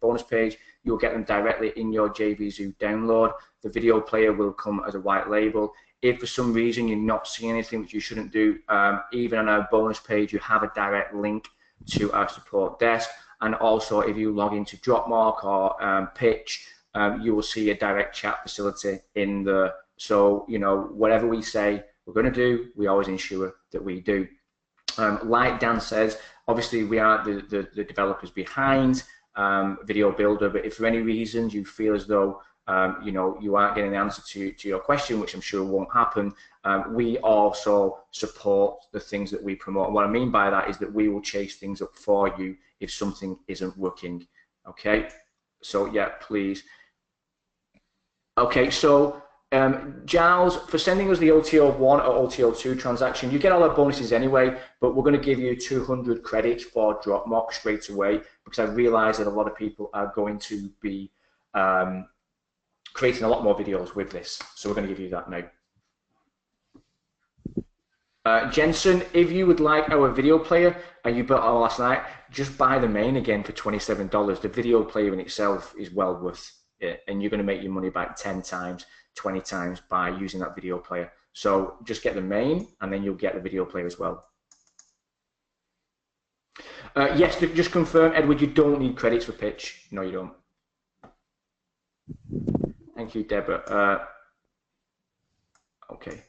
bonus page. You'll get them directly in your JVZoo download. The video player will come as a white label. If for some reason you're not seeing anything, which you shouldn't do, even on our bonus page, you have a direct link to our support desk. And also, if you log into Dropmark or Pitch, you will see a direct chat facility in the. So, whatever we say we're going to do, we always ensure that we do. Like Dan says, obviously we are the developers behind VideoBuilder, but if for any reason you feel as though you aren't getting the answer to your question, which I'm sure won't happen, we also support the things that we promote. And what I mean by that is that we will chase things up for you if something isn't working. Okay, so yeah, please. Okay, so Giles, for sending us the OTO1 or OTO2 transaction, you get all our bonuses anyway, but we're going to give you 200 credits for Dropmark straight away, because I realize that a lot of people are going to be creating a lot more videos with this, so we're going to give you that now. Jensen, if you would like our video player and you built it last night, just buy the main again for $27. The video player in itself is well worth it, and you're going to make your money back 10 times, 20 times by using that video player. So just get the main, and then you'll get the video player as well. Yes, just confirm, Edward, you don't need credits for Pitch. No, you don't. Thank you, Deborah. Okay.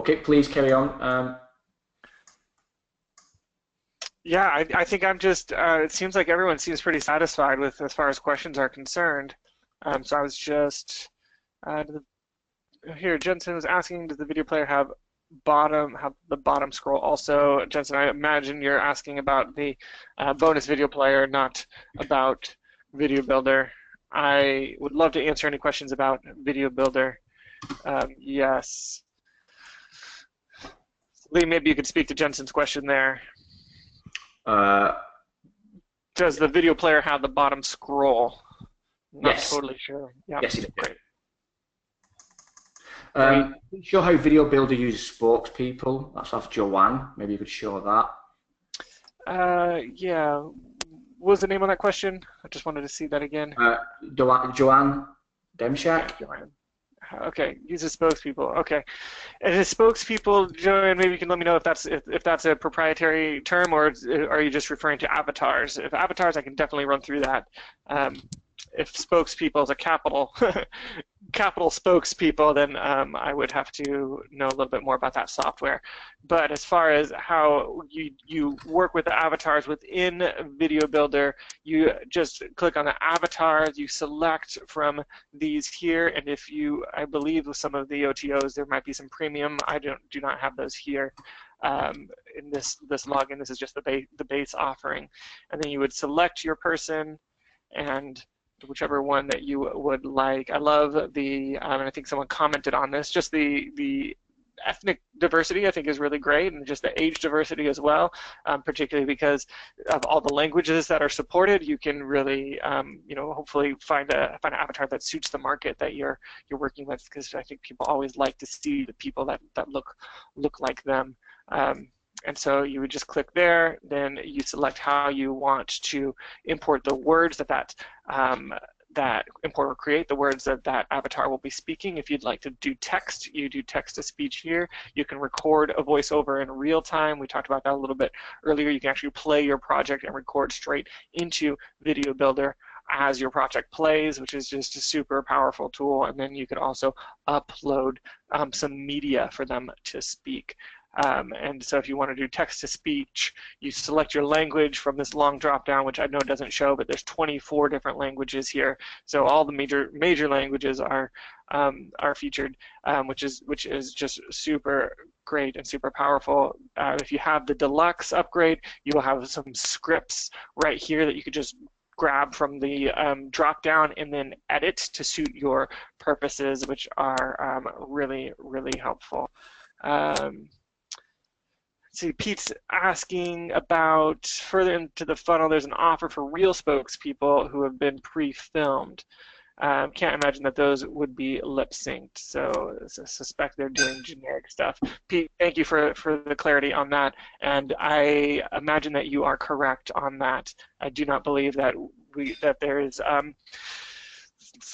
Okay, please carry on. Yeah, I think I'm just, it seems like everyone seems pretty satisfied with as far as questions are concerned. So I was just, here, Jensen was asking, does the video player have the bottom scroll also? Jensen, I imagine you're asking about the bonus video player, not about VideoBuilder. I would love to answer any questions about VideoBuilder. Yes. Lee, maybe you could speak to Jensen's question there. Does the video player have the bottom scroll? Not Yes. totally sure. Yeah. Yes, it does. Great. Show how VideoBuilder uses spokespeople. That's off Joanne. Maybe you could show that. Yeah. What was the name on that question? I just wanted to see that again. Joanne Demchak. Okay, uses spokespeople. Okay, and his spokespeople, Joanne, maybe you can let me know if that's a proprietary term, or are you just referring to avatars? If avatars, I can definitely run through that. If spokespeople is a capital capital spokespeople, then I would have to know a little bit more about that software. But as far as how you work with the avatars within VideoBuilder, you just click on the avatars, you select from these here, and if you, I believe with some of the OTOs, there might be some premium. I do not have those here. In this login, this is just the base offering. And then you would select your person and whichever one that you would like. I love the, and I think someone commented on this, just the ethnic diversity I think is really great, and just the age diversity as well, particularly because of all the languages that are supported. You can really, you know, hopefully find an avatar that suits the market that you're working with, because I think people always like to see the people that look like them. And so you would just click there, then you select how you want to import the words that import or create the words that avatar will be speaking. If you'd like to do text, you do text to speech here. You can record a voiceover in real time. We talked about that a little bit earlier. You can actually play your project and record straight into VideoBuilder as your project plays, which is just a super powerful tool. And then you can also upload some media for them to speak. And so if you want to do text-to-speech, you select your language from this long drop-down, which I know doesn't show, but there's 24 different languages here. So all the major languages are featured, which is just super great and super powerful. If you have the Deluxe upgrade, you will have some scripts right here that you could just grab from the drop-down and then edit to suit your purposes, which are really, really helpful. See, Pete's asking about further into the funnel, there's an offer for real spokespeople who have been pre-filmed. Can't imagine that those would be lip-synced, so I suspect they're doing generic stuff. Pete, thank you for the clarity on that, and I imagine that you are correct on that. I do not believe that there is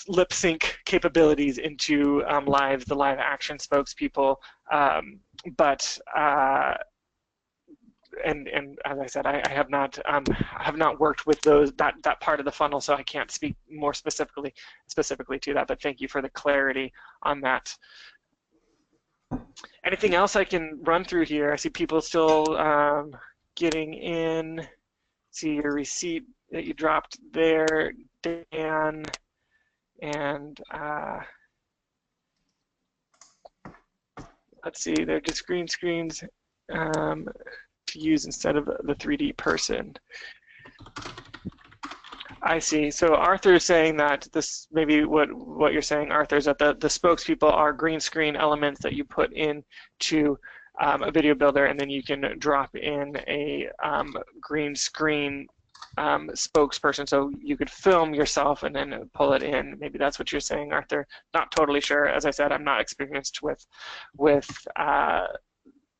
lip sync capabilities into the live action spokespeople, but and as I said, I have not worked with that part of the funnel, so I can't speak more specifically to that. But thank you for the clarity on that. Anything else I can run through here? I see people still getting in. See your receipt that you dropped there, Dan, and let's see, they're just green screens to use instead of the 3D person. I see. So Arthur is saying that this, maybe what you're saying, Arthur, is that the spokespeople are green screen elements that you put into a video builder, and then you can drop in a green screen spokesperson, so you could film yourself and then pull it in. Maybe that's what you're saying, Arthur. Not totally sure. As I said, I'm not experienced with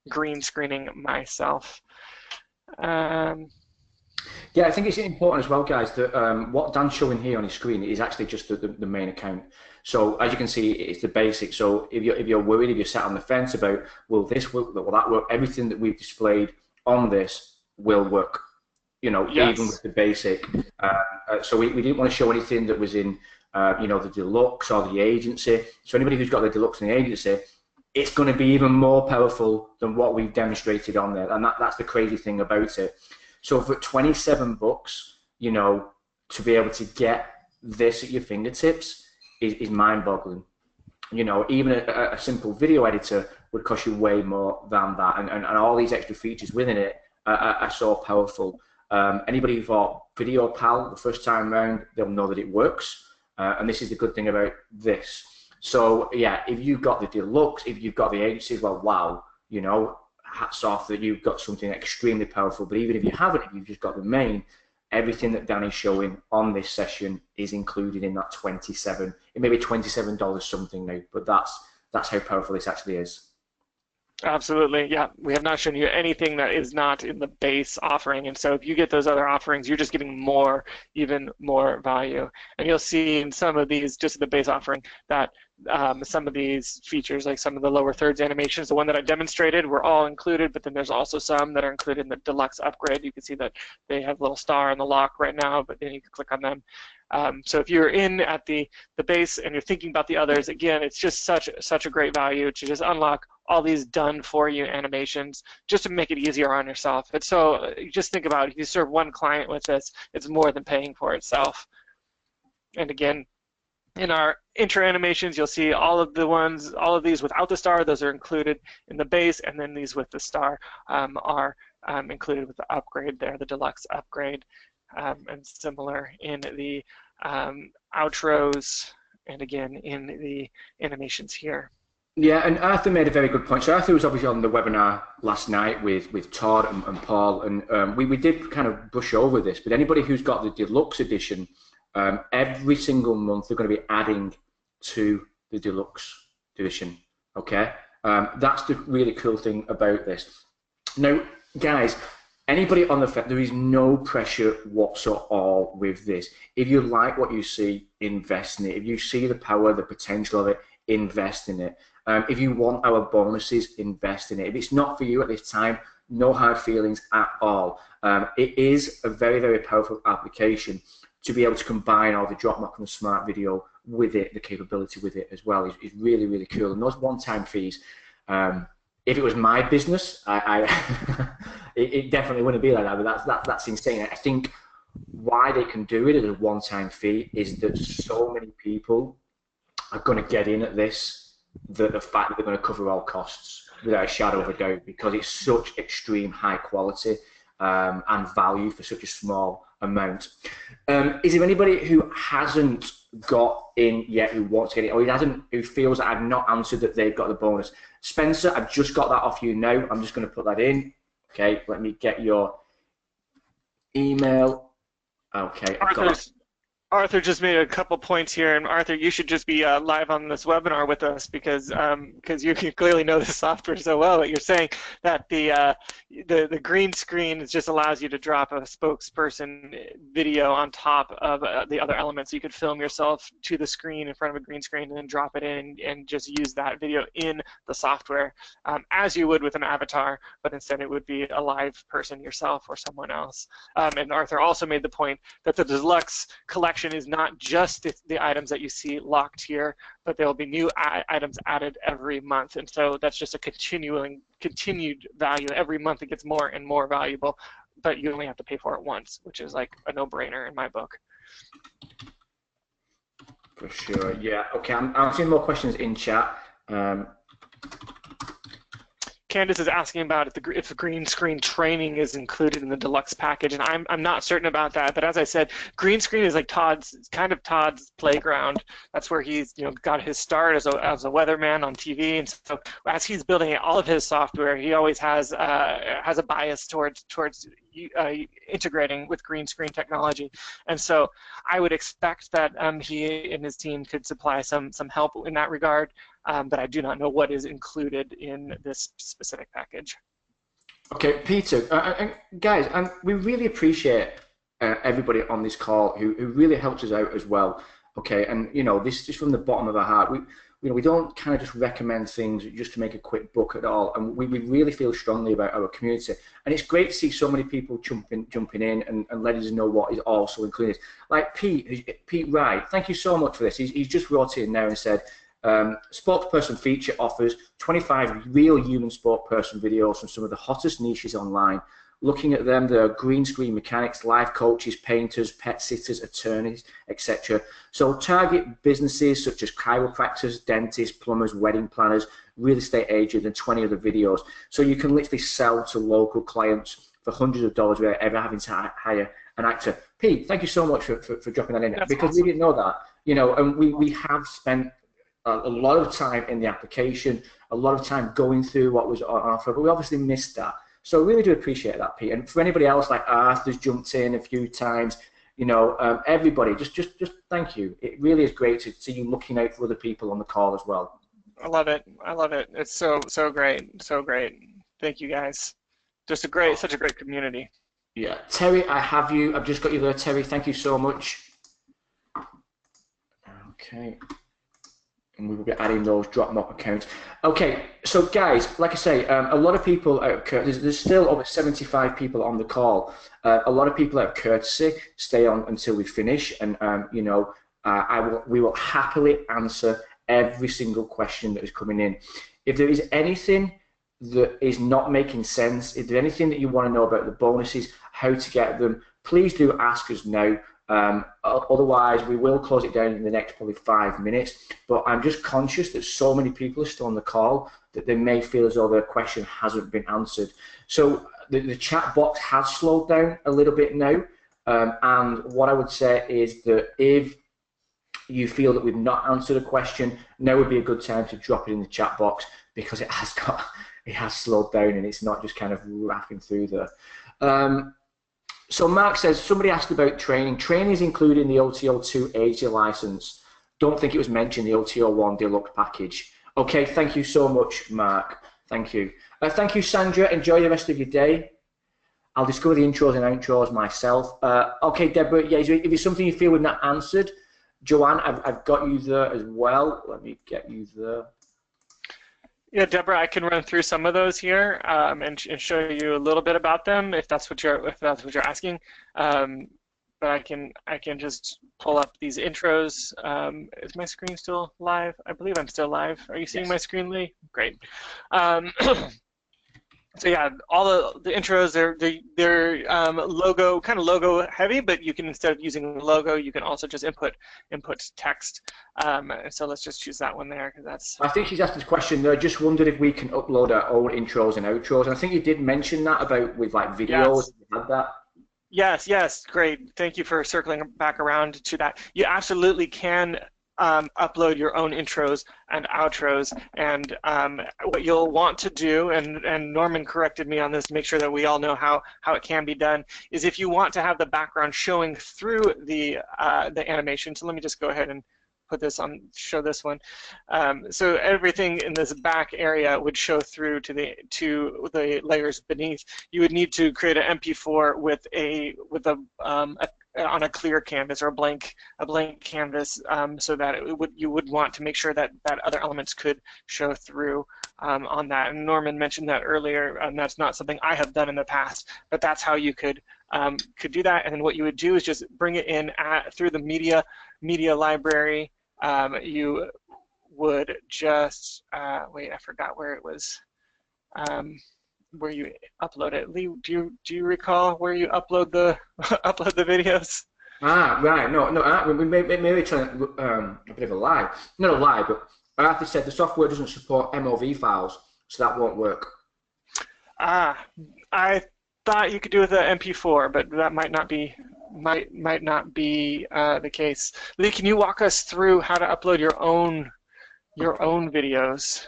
green screening myself. Yeah, I think it's important as well, guys, that what Dan's showing here on his screen is actually just the main account. So as you can see, it's the basics. So if you're worried, if you're sat on the fence about will this work, will that work, everything that we've displayed on this will work. You know, yes. Even with the basic. So we didn't want to show anything that was in, you know, the Deluxe or the Agency. So anybody who's got the Deluxe and the Agency, it's going to be even more powerful than what we've demonstrated on there, and that's the crazy thing about it. So for $27, you know, to be able to get this at your fingertips is mind-boggling. You know, even a simple video editor would cost you way more than that, and all these extra features within it are so powerful. Anybody who bought Video Pal the first time around, they'll know that it works, and this is the good thing about this. So yeah, if you've got the Deluxe, if you've got the agencies, well, wow, you know, hats off that you've got something extremely powerful. But even if you haven't, if you've just got the main, everything that Danny's showing on this session is included in that 27. It may be $27 something now, but that's how powerful this actually is. Absolutely, yeah. We have not shown you anything that is not in the base offering, and so if you get those other offerings, you're just getting more, even more value. And you'll see in some of these, just the base offering, that some of these features, like some of the lower thirds animations, the one that I demonstrated, were all included, but then there's also some that are included in the Deluxe upgrade. You can see that they have a little star on the lock right now, but then you can click on them. So if you're in at the base and you're thinking about the others, again, it's just such a great value to just unlock all these done for you animations just to make it easier on yourself. And so just think about it, if you serve one client with this, it's more than paying for itself. And again, in our intro animations, you'll see all of these without the star, those are included in the base, and then these with the star are included with the upgrade there, the Deluxe upgrade. And similar in the outros, and again in the animations here. Yeah, and Arthur made a very good point. So Arthur was obviously on the webinar last night with Todd and Paul, and we did kind of brush over this, but anybody who's got the Deluxe edition, every single month they're going to be adding to the Deluxe edition, okay? That's the really cool thing about this. Now, guys, anybody on the fence, there is no pressure whatsoever with this. If you like what you see, invest in it. If you see the power, the potential of it, invest in it. If you want our bonuses, invest in it. If it's not for you at this time, no hard feelings at all. It is a very, very powerful application to be able to combine all the drop mock and the smart video with it, the capability with it as well is really, really cool. And those one-time fees, if it was my business, it definitely wouldn't be like that, but that's insane. I think why they can do it as a one-time fee is that so many people are going to get in at this, that the fact that they're going to cover all costs without a shadow of a doubt, because it's such extreme high quality and value for such a small amount. Is there anybody who hasn't got in yet who wants to get it, or who feels that I've not answered that they've got the bonus? Spencer, I've just got that off you now. I'm just going to put that in. Okay, let me get your email. Okay, I've got it. Arthur just made a couple points here, and Arthur, you should just be live on this webinar with us because you clearly know the software so well that you're saying that the green screen just allows you to drop a spokesperson video on top of the other elements. You could film yourself to the screen in front of a green screen and then drop it in and just use that video in the software as you would with an avatar, but instead it would be a live person, yourself or someone else. And Arthur also made the point that the Deluxe collection is not just the items that you see locked here, but there will be new items added every month, and so that's just a continued value. Every month it gets more and more valuable, but you only have to pay for it once, which is like a no-brainer in my book. For sure, yeah. Okay, I'm seeing more questions in chat. Candace is asking about if the green screen training is included in the Deluxe package, and I'm not certain about that. But as I said, green screen is like Todd's playground. That's where he's got his start as a weatherman on TV, and so as he's building all of his software, he always has a bias towards integrating with green screen technology. And so I would expect that he and his team could supply some help in that regard. But I do not know what is included in this specific package. Okay, Peter, guys, we really appreciate everybody on this call who really helps us out as well. Okay, and this is from the bottom of our heart. We don't kind of just recommend things just to make a quick buck at all, and we really feel strongly about our community. And it's great to see so many people jumping in and letting us know what is also included. Like Pete Wright, thank you so much for this. He's just wrote in there and said, Spokesperson feature offers 25 real human spokesperson videos from some of the hottest niches online. Looking at them, there are green screen mechanics, life coaches, painters, pet sitters, attorneys, etc. So target businesses such as chiropractors, dentists, plumbers, wedding planners, real estate agents, and 20 other videos. So you can literally sell to local clients for hundreds of dollars without ever having to hire an actor. Pete, thank you so much for dropping that in. That's because awesome. We didn't know that. You know, and we have spent a lot of time in the application, a lot of time going through what was on offer, but we obviously missed that. So I really do appreciate that, Pete. And for anybody else, like Arthur's jumped in a few times, you know, everybody, just thank you. It really is great to see you looking out for other people on the call as well. I love it. I love it. It's so great, so great. Thank you guys. Just such a great community. Yeah, Terry, I have you. I've just got you there, Terry. Thank you so much. Okay. And we will be adding those Dropbox accounts. Okay, so guys, like I say, a lot of people out of courtesy, there's still over 75 people on the call. A lot of people out of courtesy stay on until we finish, and you know, we will happily answer every single question that is coming in. If there is anything that is not making sense, if there's anything that you want to know about the bonuses, how to get them, please do ask us now. Otherwise, we will close it down in the next probably 5 minutes. But I'm just conscious that so many people are still on the call that they may feel as though their question hasn't been answered. So the chat box has slowed down a little bit now. And what I would say is that if you feel that we've not answered a question, now would be a good time to drop it in the chat box, because it has slowed down and it's not just kind of wrapping through there. So Mark says, somebody asked about training. Training is included in the OTO2 agency license. Don't think it was mentioned in the OTO1 Deluxe package. Okay, thank you so much, Mark. Thank you. Thank you, Sandra. Enjoy the rest of your day. I'll discover the intros and outros myself. Okay, Deborah, yeah, if it's something you feel we've not answered, Joanne, I've got you there as well. Let me get you there. Yeah, Deborah, I can run through some of those here and show you a little bit about them if that's what you're asking. But I can just pull up these intros. Is my screen still live? I believe I'm still live. Are you seeing Yes. my screen, Lee? Great. So yeah, all the intros, they're logo, kind of logo heavy, but you can, instead of using the logo, you can also just input text. So let's just choose that one there, because that's. I think she's asked this question there. Just wondered if we can upload our own intros and outros. And I think you did mention that about with like videos. Yes. You had that. Yes, great. Thank you for circling back around to that. You absolutely can upload your own intros and outros, and what you'll want to do, and Norman corrected me on this to make sure that we all know how it can be done, is if you want to have the background showing through the animation. So let me just go ahead and put this on, show this one. So everything in this back area would show through to the layers beneath. You would need to create an MP4 on a clear canvas or a blank canvas, so that you would want to make sure that other elements could show through on that. And Norman mentioned that earlier, and that's not something I have done in the past, but that's how you could do that. And then what you would do is just bring it in through the media library. You would just wait, I forgot where it was. Where you upload it. Lee, do you recall where you upload the upload the videos? Ah, right. No. We may tell a bit of a lie. Not a lie, but Arthur said the software doesn't support MOV files, so that won't work. Ah, I thought you could do it with an MP4, but that might not be the case. Lee, can you walk us through how to upload your own videos?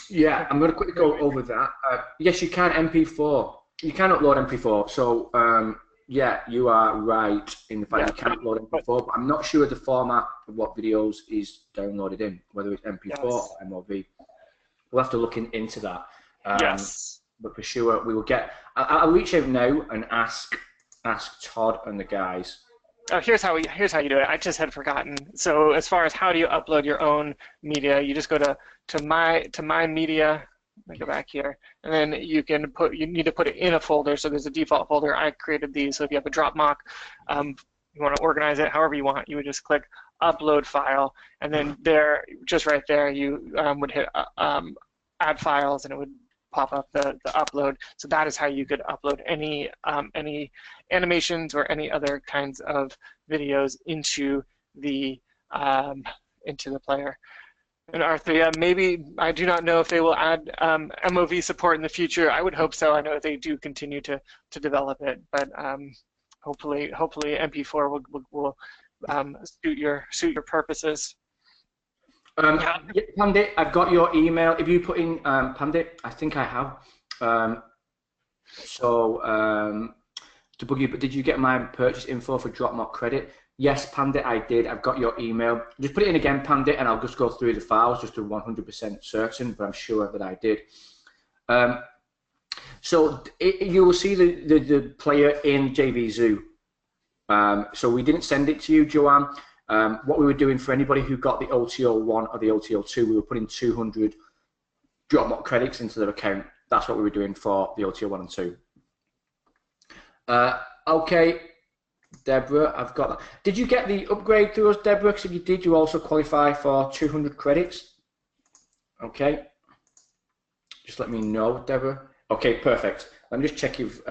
Yeah, I'm going to quickly go over that. Yes, you can MP4. You can upload MP4. So, yeah, you are right in the fact you can upload MP4, but I'm not sure the format of what videos is downloaded in, whether it's MP4 or MOV. We'll have to look into that. Yes. But for sure, we will get. I'll reach out now and ask Todd and the guys. Oh, here's how you do it. I just had forgotten. So as far as how do you upload your own media, you just go to my media. Let me go back here, and then you need to put it in a folder. So there's a default folder. I created these. So if you have a Dropbox, you want to organize it however you want. You would just click upload file, and then there, just right there, you would hit add files, and it would pop up the upload. So that is how you could upload any animations or any other kinds of videos into the player. And Arthur, yeah, maybe, I do not know if they will add MOV support in the future. I would hope so. I know they do continue to develop it, but hopefully MP4 will suit your purposes. Yeah, Pandit, I've got your email. If you put in Pandit, I think I have. To book you, but did you get my purchase info for Dropmock credit? Yes, Pandit, I did. I've got your email. Just put it in again, Pandit, and I'll just go through the files just to 100% certain, but I'm sure that I did. You will see the player in JVZoo. So we didn't send it to you, Joanne. What we were doing for anybody who got the OTO1 or the OTO2, we were putting 200 Dropmock credits into their account. That's what we were doing for the OTO1 and 2. Okay, Deborah, I've got that. Did you get the upgrade through us, Deborah? Because if you did, you also qualify for 200 credits. Okay. Just let me know, Deborah. Okay, perfect. Let me just check you've...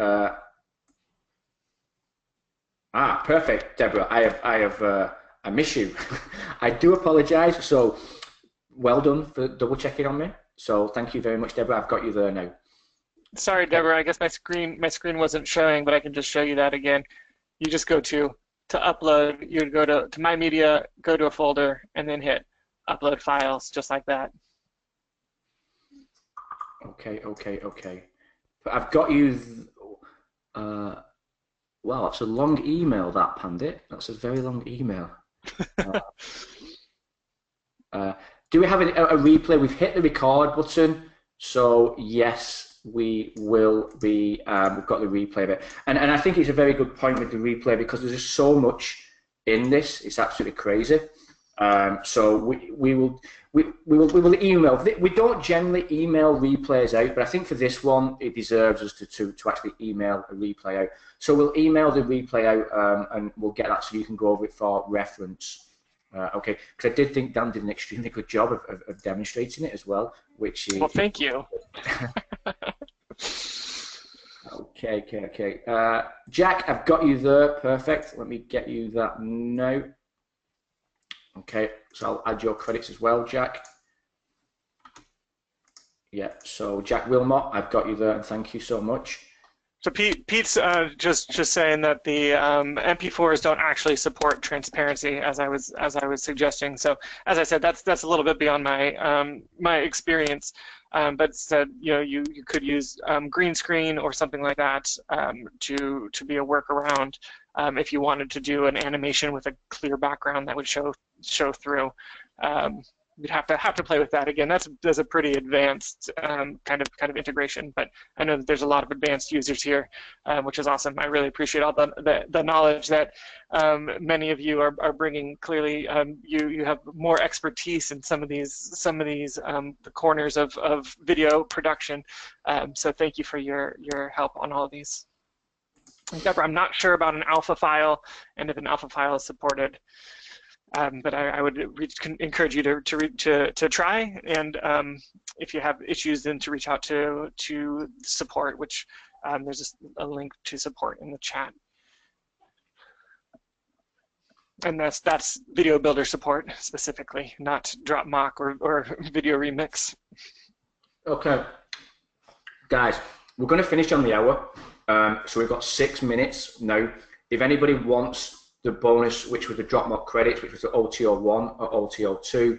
perfect, Deborah. I miss you. I do apologise. So, well done for double checking on me. So, thank you very much, Deborah. I've got you there now. Sorry, Deborah. I guess my screen wasn't showing, but I can just show you that again. You just go to upload. You would go to My Media, go to a folder, and then hit upload files, just like that. Okay. But I've got you. Well, that's a long email, that, Pandit. That's a very long email. Do we have a replay? We've hit the record button, so yes, we will be. We've got the replay bit, and I think it's a very good point with the replay because there's just so much in this. It's absolutely crazy. So we will email. We don't generally email replays out, but I think for this one, it deserves us to actually email a replay out. So we'll email the replay out, and we'll get that so you can go over it for reference. Okay, because I did think Dan did an extremely good job of demonstrating it as well, which is... Well, thank you. Okay. Jack, I've got you there. Perfect. Let me get you that now. Okay, so I'll add your credits as well, Jack. Yeah, so Jack Wilmot, I've got you there, and thank you so much. So Pete's just saying that the MP4s don't actually support transparency, as I was suggesting. So as I said, that's a little bit beyond my my experience. But said, you could use green screen or something like that to be a workaround if you wanted to do an animation with a clear background that would show through. You'd have to play with that again. That's a pretty advanced kind of integration, but I know that there's a lot of advanced users here, which is awesome. I really appreciate all the knowledge that many of you are bringing. Clearly, you have more expertise in some of these the corners of video production. So thank you for your help on all of these. Deborah, I'm not sure about an alpha file and if an alpha file is supported. But I would encourage you to try, and if you have issues, then to reach out to support, which there's a link to support in the chat. And that's VideoBuilder support specifically, not Dropmock or Video Remix. Okay, guys, we're going to finish on the hour, so we've got 6 minutes now. If anybody wants the bonus, which was the Dropmock credits, which was the OTO1 or OTO2,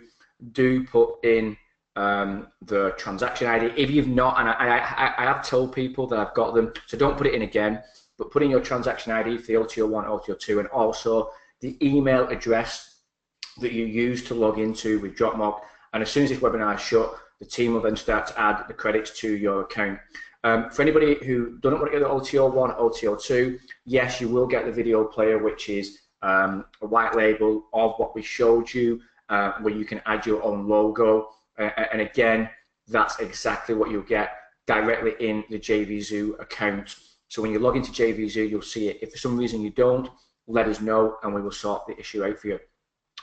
do put in the transaction ID. If you've not, and I have told people that I've got them, so don't put it in again, but put in your transaction ID for the OTO1, OTO2, and also the email address that you use to log into with Dropmock. And as soon as this webinar is shut, the team will then start to add the credits to your account. For anybody who doesn't want to get the OTO1 or OTO2, yes, you will get the video player, which is a white label of what we showed you, where you can add your own logo. And again, that's exactly what you'll get directly in the JVZoo account. So when you log into JVZoo, you'll see it. If for some reason you don't, let us know and we will sort the issue out for you.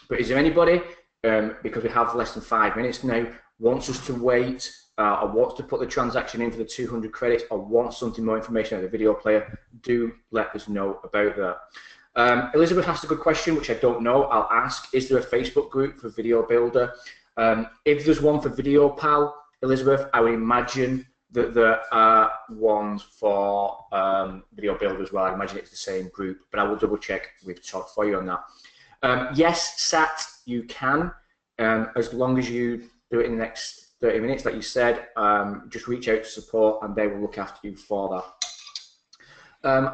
But is there anybody, because we have less than 5 minutes now, wants us to wait, or wants to put the transaction in for the 200 credits, or wants something more information on the video player? Do let us know about that. Elizabeth asked a good question, which I don't know. I'll ask, is there a Facebook group for VideoBuilder? If there's one for VideoPal, Elizabeth, I would imagine that there are ones for VideoBuilder as well. I imagine it's the same group, but I will double check with Todd for you on that. Yes, Sat, you can, as long as you do it in the next 30 minutes, like you said. Just reach out to support and they will look after you for that.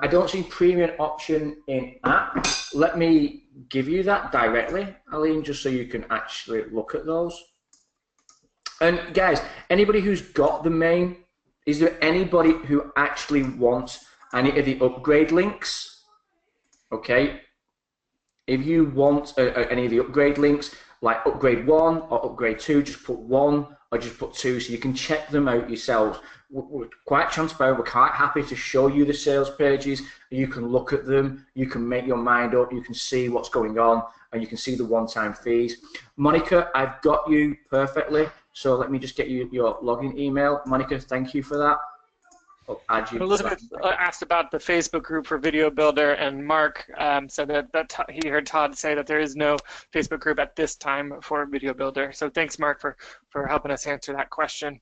I don't see premium option in app. Let me give you that directly, Aline, just so you can actually look at those. And guys, anybody who's got the main, is there anybody who actually wants any of the upgrade links? Okay, if you want any of the upgrade links, like upgrade 1 or upgrade 2, just put 1 or just put 2 so you can check them out yourselves. We're quite transparent, we're quite happy to show you the sales pages. You can look at them, you can make your mind up, you can see what's going on, and you can see the one-time fees. Monica, I've got you perfectly, so let me just get you your login email. Monica, thank you for that. I'll add you. Elizabeth asked about the Facebook group for VideoBuilder, and Mark said that he heard Todd say that there is no Facebook group at this time for VideoBuilder. So thanks, Mark, for helping us answer that question.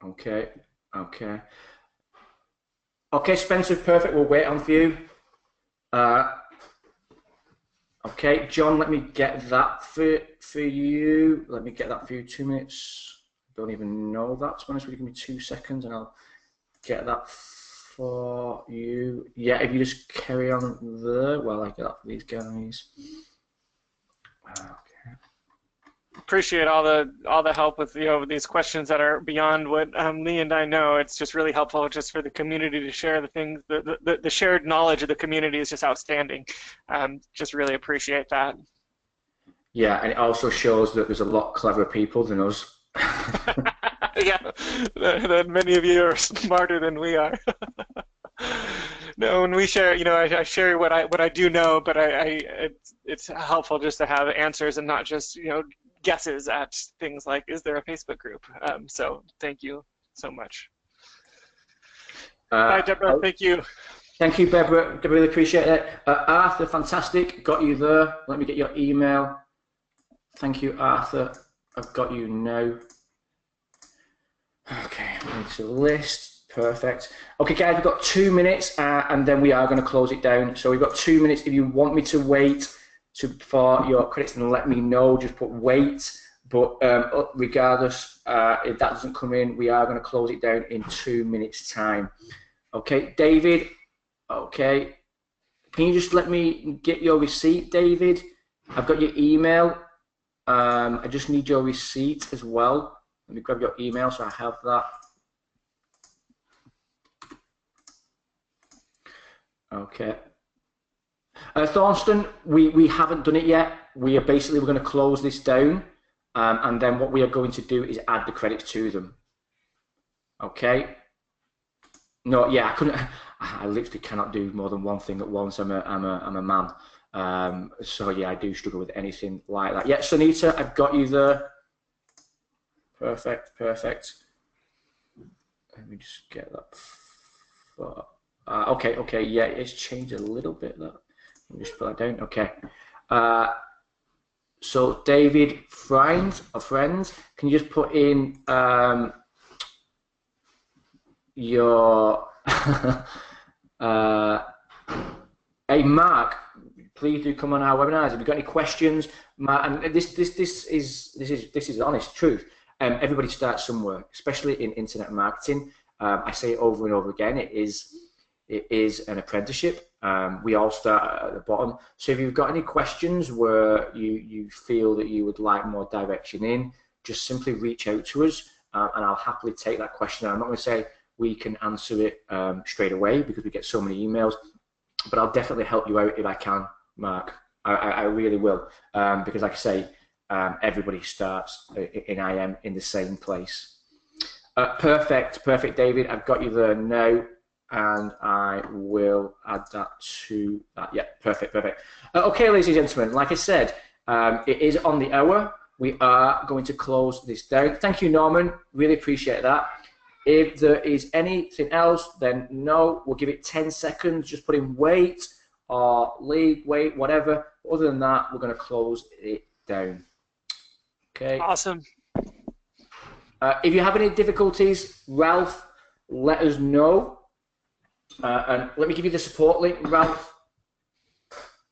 Okay, okay. Okay, Spencer, perfect. We'll wait on for you. Okay, John, let me get that for you. Let me get that for you. 2 minutes. Don't even know that, to be honest with you. Give me 2 seconds and I'll get that for you. Yeah, if you just carry on there while I get that for these guys. Okay. Appreciate all the help with these questions that are beyond what Lee and I know. It's just really helpful just for the community to share the things. The shared knowledge of the community is just outstanding. Just really appreciate that. Yeah, and it also shows that there's a lot cleverer people than us. Yeah, that many of you are smarter than we are. No, when we share, I share what I do know, but it's helpful just to have answers and not just guesses at things like, is there a Facebook group? So thank you so much. Bye, Deborah. Thank you. Thank you, Deborah. I really appreciate it. Arthur, fantastic. Got you there. Let me get your email. Thank you, Arthur. I've got you now. Okay, into the list. Perfect. Okay, guys, we've got 2 minutes and then we are going to close it down. So we've got 2 minutes. If you want me to wait for your credits, then let me know. Just put wait. But regardless, if that doesn't come in, we are going to close it down in 2 minutes' time. Okay, David. Okay. Can you just let me get your receipt, David? I've got your email. I just need your receipt as well. Let me grab your email so I have that. Okay. Thornston, we haven't done it yet. We're going to close this down, and then what we are going to do is add the credits to them. Okay. No, yeah, I couldn't. I literally cannot do more than one thing at once. I'm a man. So yeah, I do struggle with anything like that. Yeah, Sunita, I've got you there. Perfect, perfect. Let me just get that. Okay, yeah, it's changed a little bit. That. Let me just put that down. Okay. So David, friends, can you just put in your hey Mark, please do come on our webinars if you've got any questions. Mark, and this is honest truth. Everybody starts somewhere, especially in internet marketing. I say it over and over again. It is an apprenticeship. We all start at the bottom. So if you've got any questions where you feel that you would like more direction in, just simply reach out to us, and I'll happily take that question. I'm not going to say we can answer it straight away because we get so many emails, but I'll definitely help you out if I can, Mark. I really will, because like I say, everybody starts in IM in the same place. Perfect, David. I've got you there now. and I will add that to that. Yeah, perfect, perfect. Okay, ladies and gentlemen, like I said, it is on the hour. We are going to close this down. Thank you, Norman. Really appreciate that. If there is anything else, then no, we'll give it 10 seconds. Just put in wait or leave, wait, whatever. Other than that, we're going to close it down. Okay. Awesome. If you have any difficulties, Ralph, let us know. And let me give you the support link, Ralph.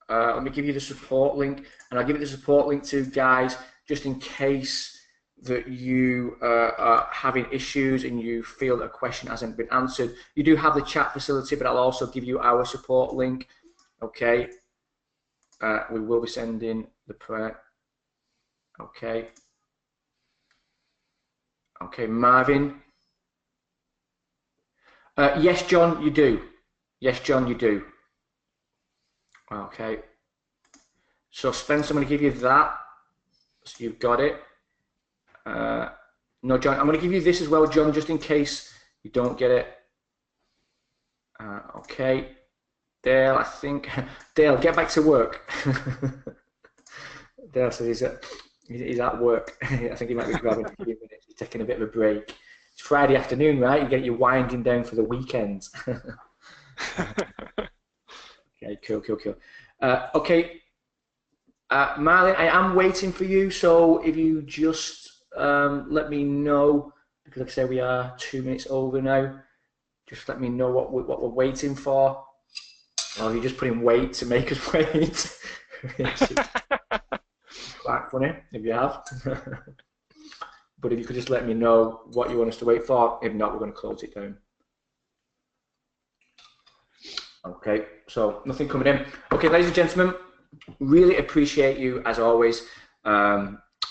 Let me give you the support link, and I'll give you the support link to guys, just in case that you are having issues and you feel that a question hasn't been answered. You do have the chat facility, but I'll also give you our support link. Okay. We will be sending the prayer. Okay. Okay, Marvin. Yes, John, you do. Yes, John, you do. Okay. So, Spence, I'm going to give you that. So you've got it. No, John, I'm going to give you this as well, John, just in case you don't get it. Okay. Dale, I think. Dale, get back to work. Dale says he's at work. I think he might be grabbing a few minutes. He's taking a bit of a break. It's Friday afternoon, right? You get your winding down for the weekend. Okay, cool. Okay, Marlon, I am waiting for you. So if you just let me know, because like I say, we are 2 minutes over now. Just let me know what we're waiting for. Or you just put in wait to make us wait. Quite funny if you have. But if you could just let me know what you want us to wait for. If not, we're going to close it down. Okay, so nothing coming in. Okay, ladies and gentlemen, really appreciate you, as always,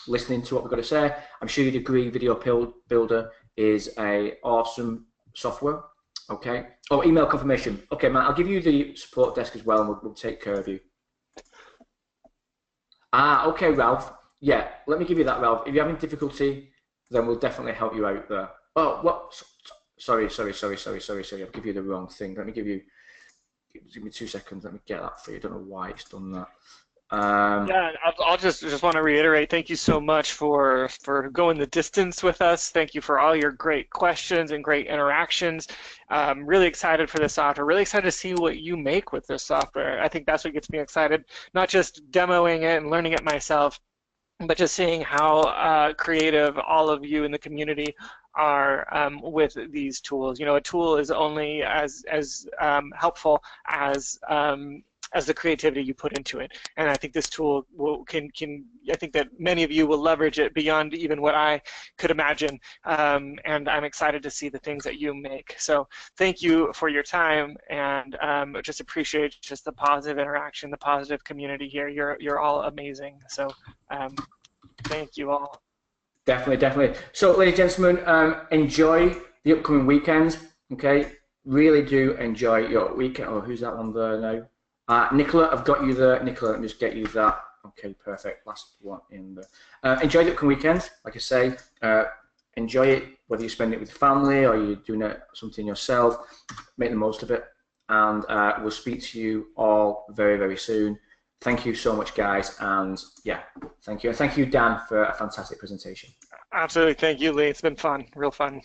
listening to what we've got to say. I'm sure you'd agree VideoBuilder is an awesome software. Okay. Oh, email confirmation. Okay, Matt, I'll give you the support desk as well, and we'll take care of you. Okay, Ralph. Yeah, let me give you that, Ralph. If you're having difficulty, then we'll definitely help you out there. Oh, what? Sorry. I'll give you the wrong thing. Let me give me 2 seconds. Let me get that for you. I don't know why it's done that. Yeah, I'll just want to reiterate, thank you so much for going the distance with us. Thank you for all your great questions and great interactions. Really excited for this software. Really excited to see what you make with this software. I think that's what gets me excited. Not just demoing it and learning it myself, but just seeing how creative all of you in the community are with these tools. You know, a tool is only as helpful as the creativity you put into it, and I think this tool can I think that many of you will leverage it beyond even what I could imagine, and I'm excited to see the things that you make. So thank you for your time, and just appreciate just the positive interaction, the positive community here. You're all amazing. So thank you all. Definitely. So, ladies and gentlemen, enjoy the upcoming weekend. Okay, really do enjoy your weekend. Oh, who's that one there now? Nicola, I've got you there. Nicola, let me just get you that. Okay, perfect. Last one in there. Enjoy the upcoming weekend. Like I say, enjoy it, whether you spend it with family or you're doing something yourself. Make the most of it. And we'll speak to you all very, very soon. Thank you so much, guys. And yeah, thank you. And thank you, Dan, for a fantastic presentation. Absolutely. Thank you, Lee. It's been fun. Real fun.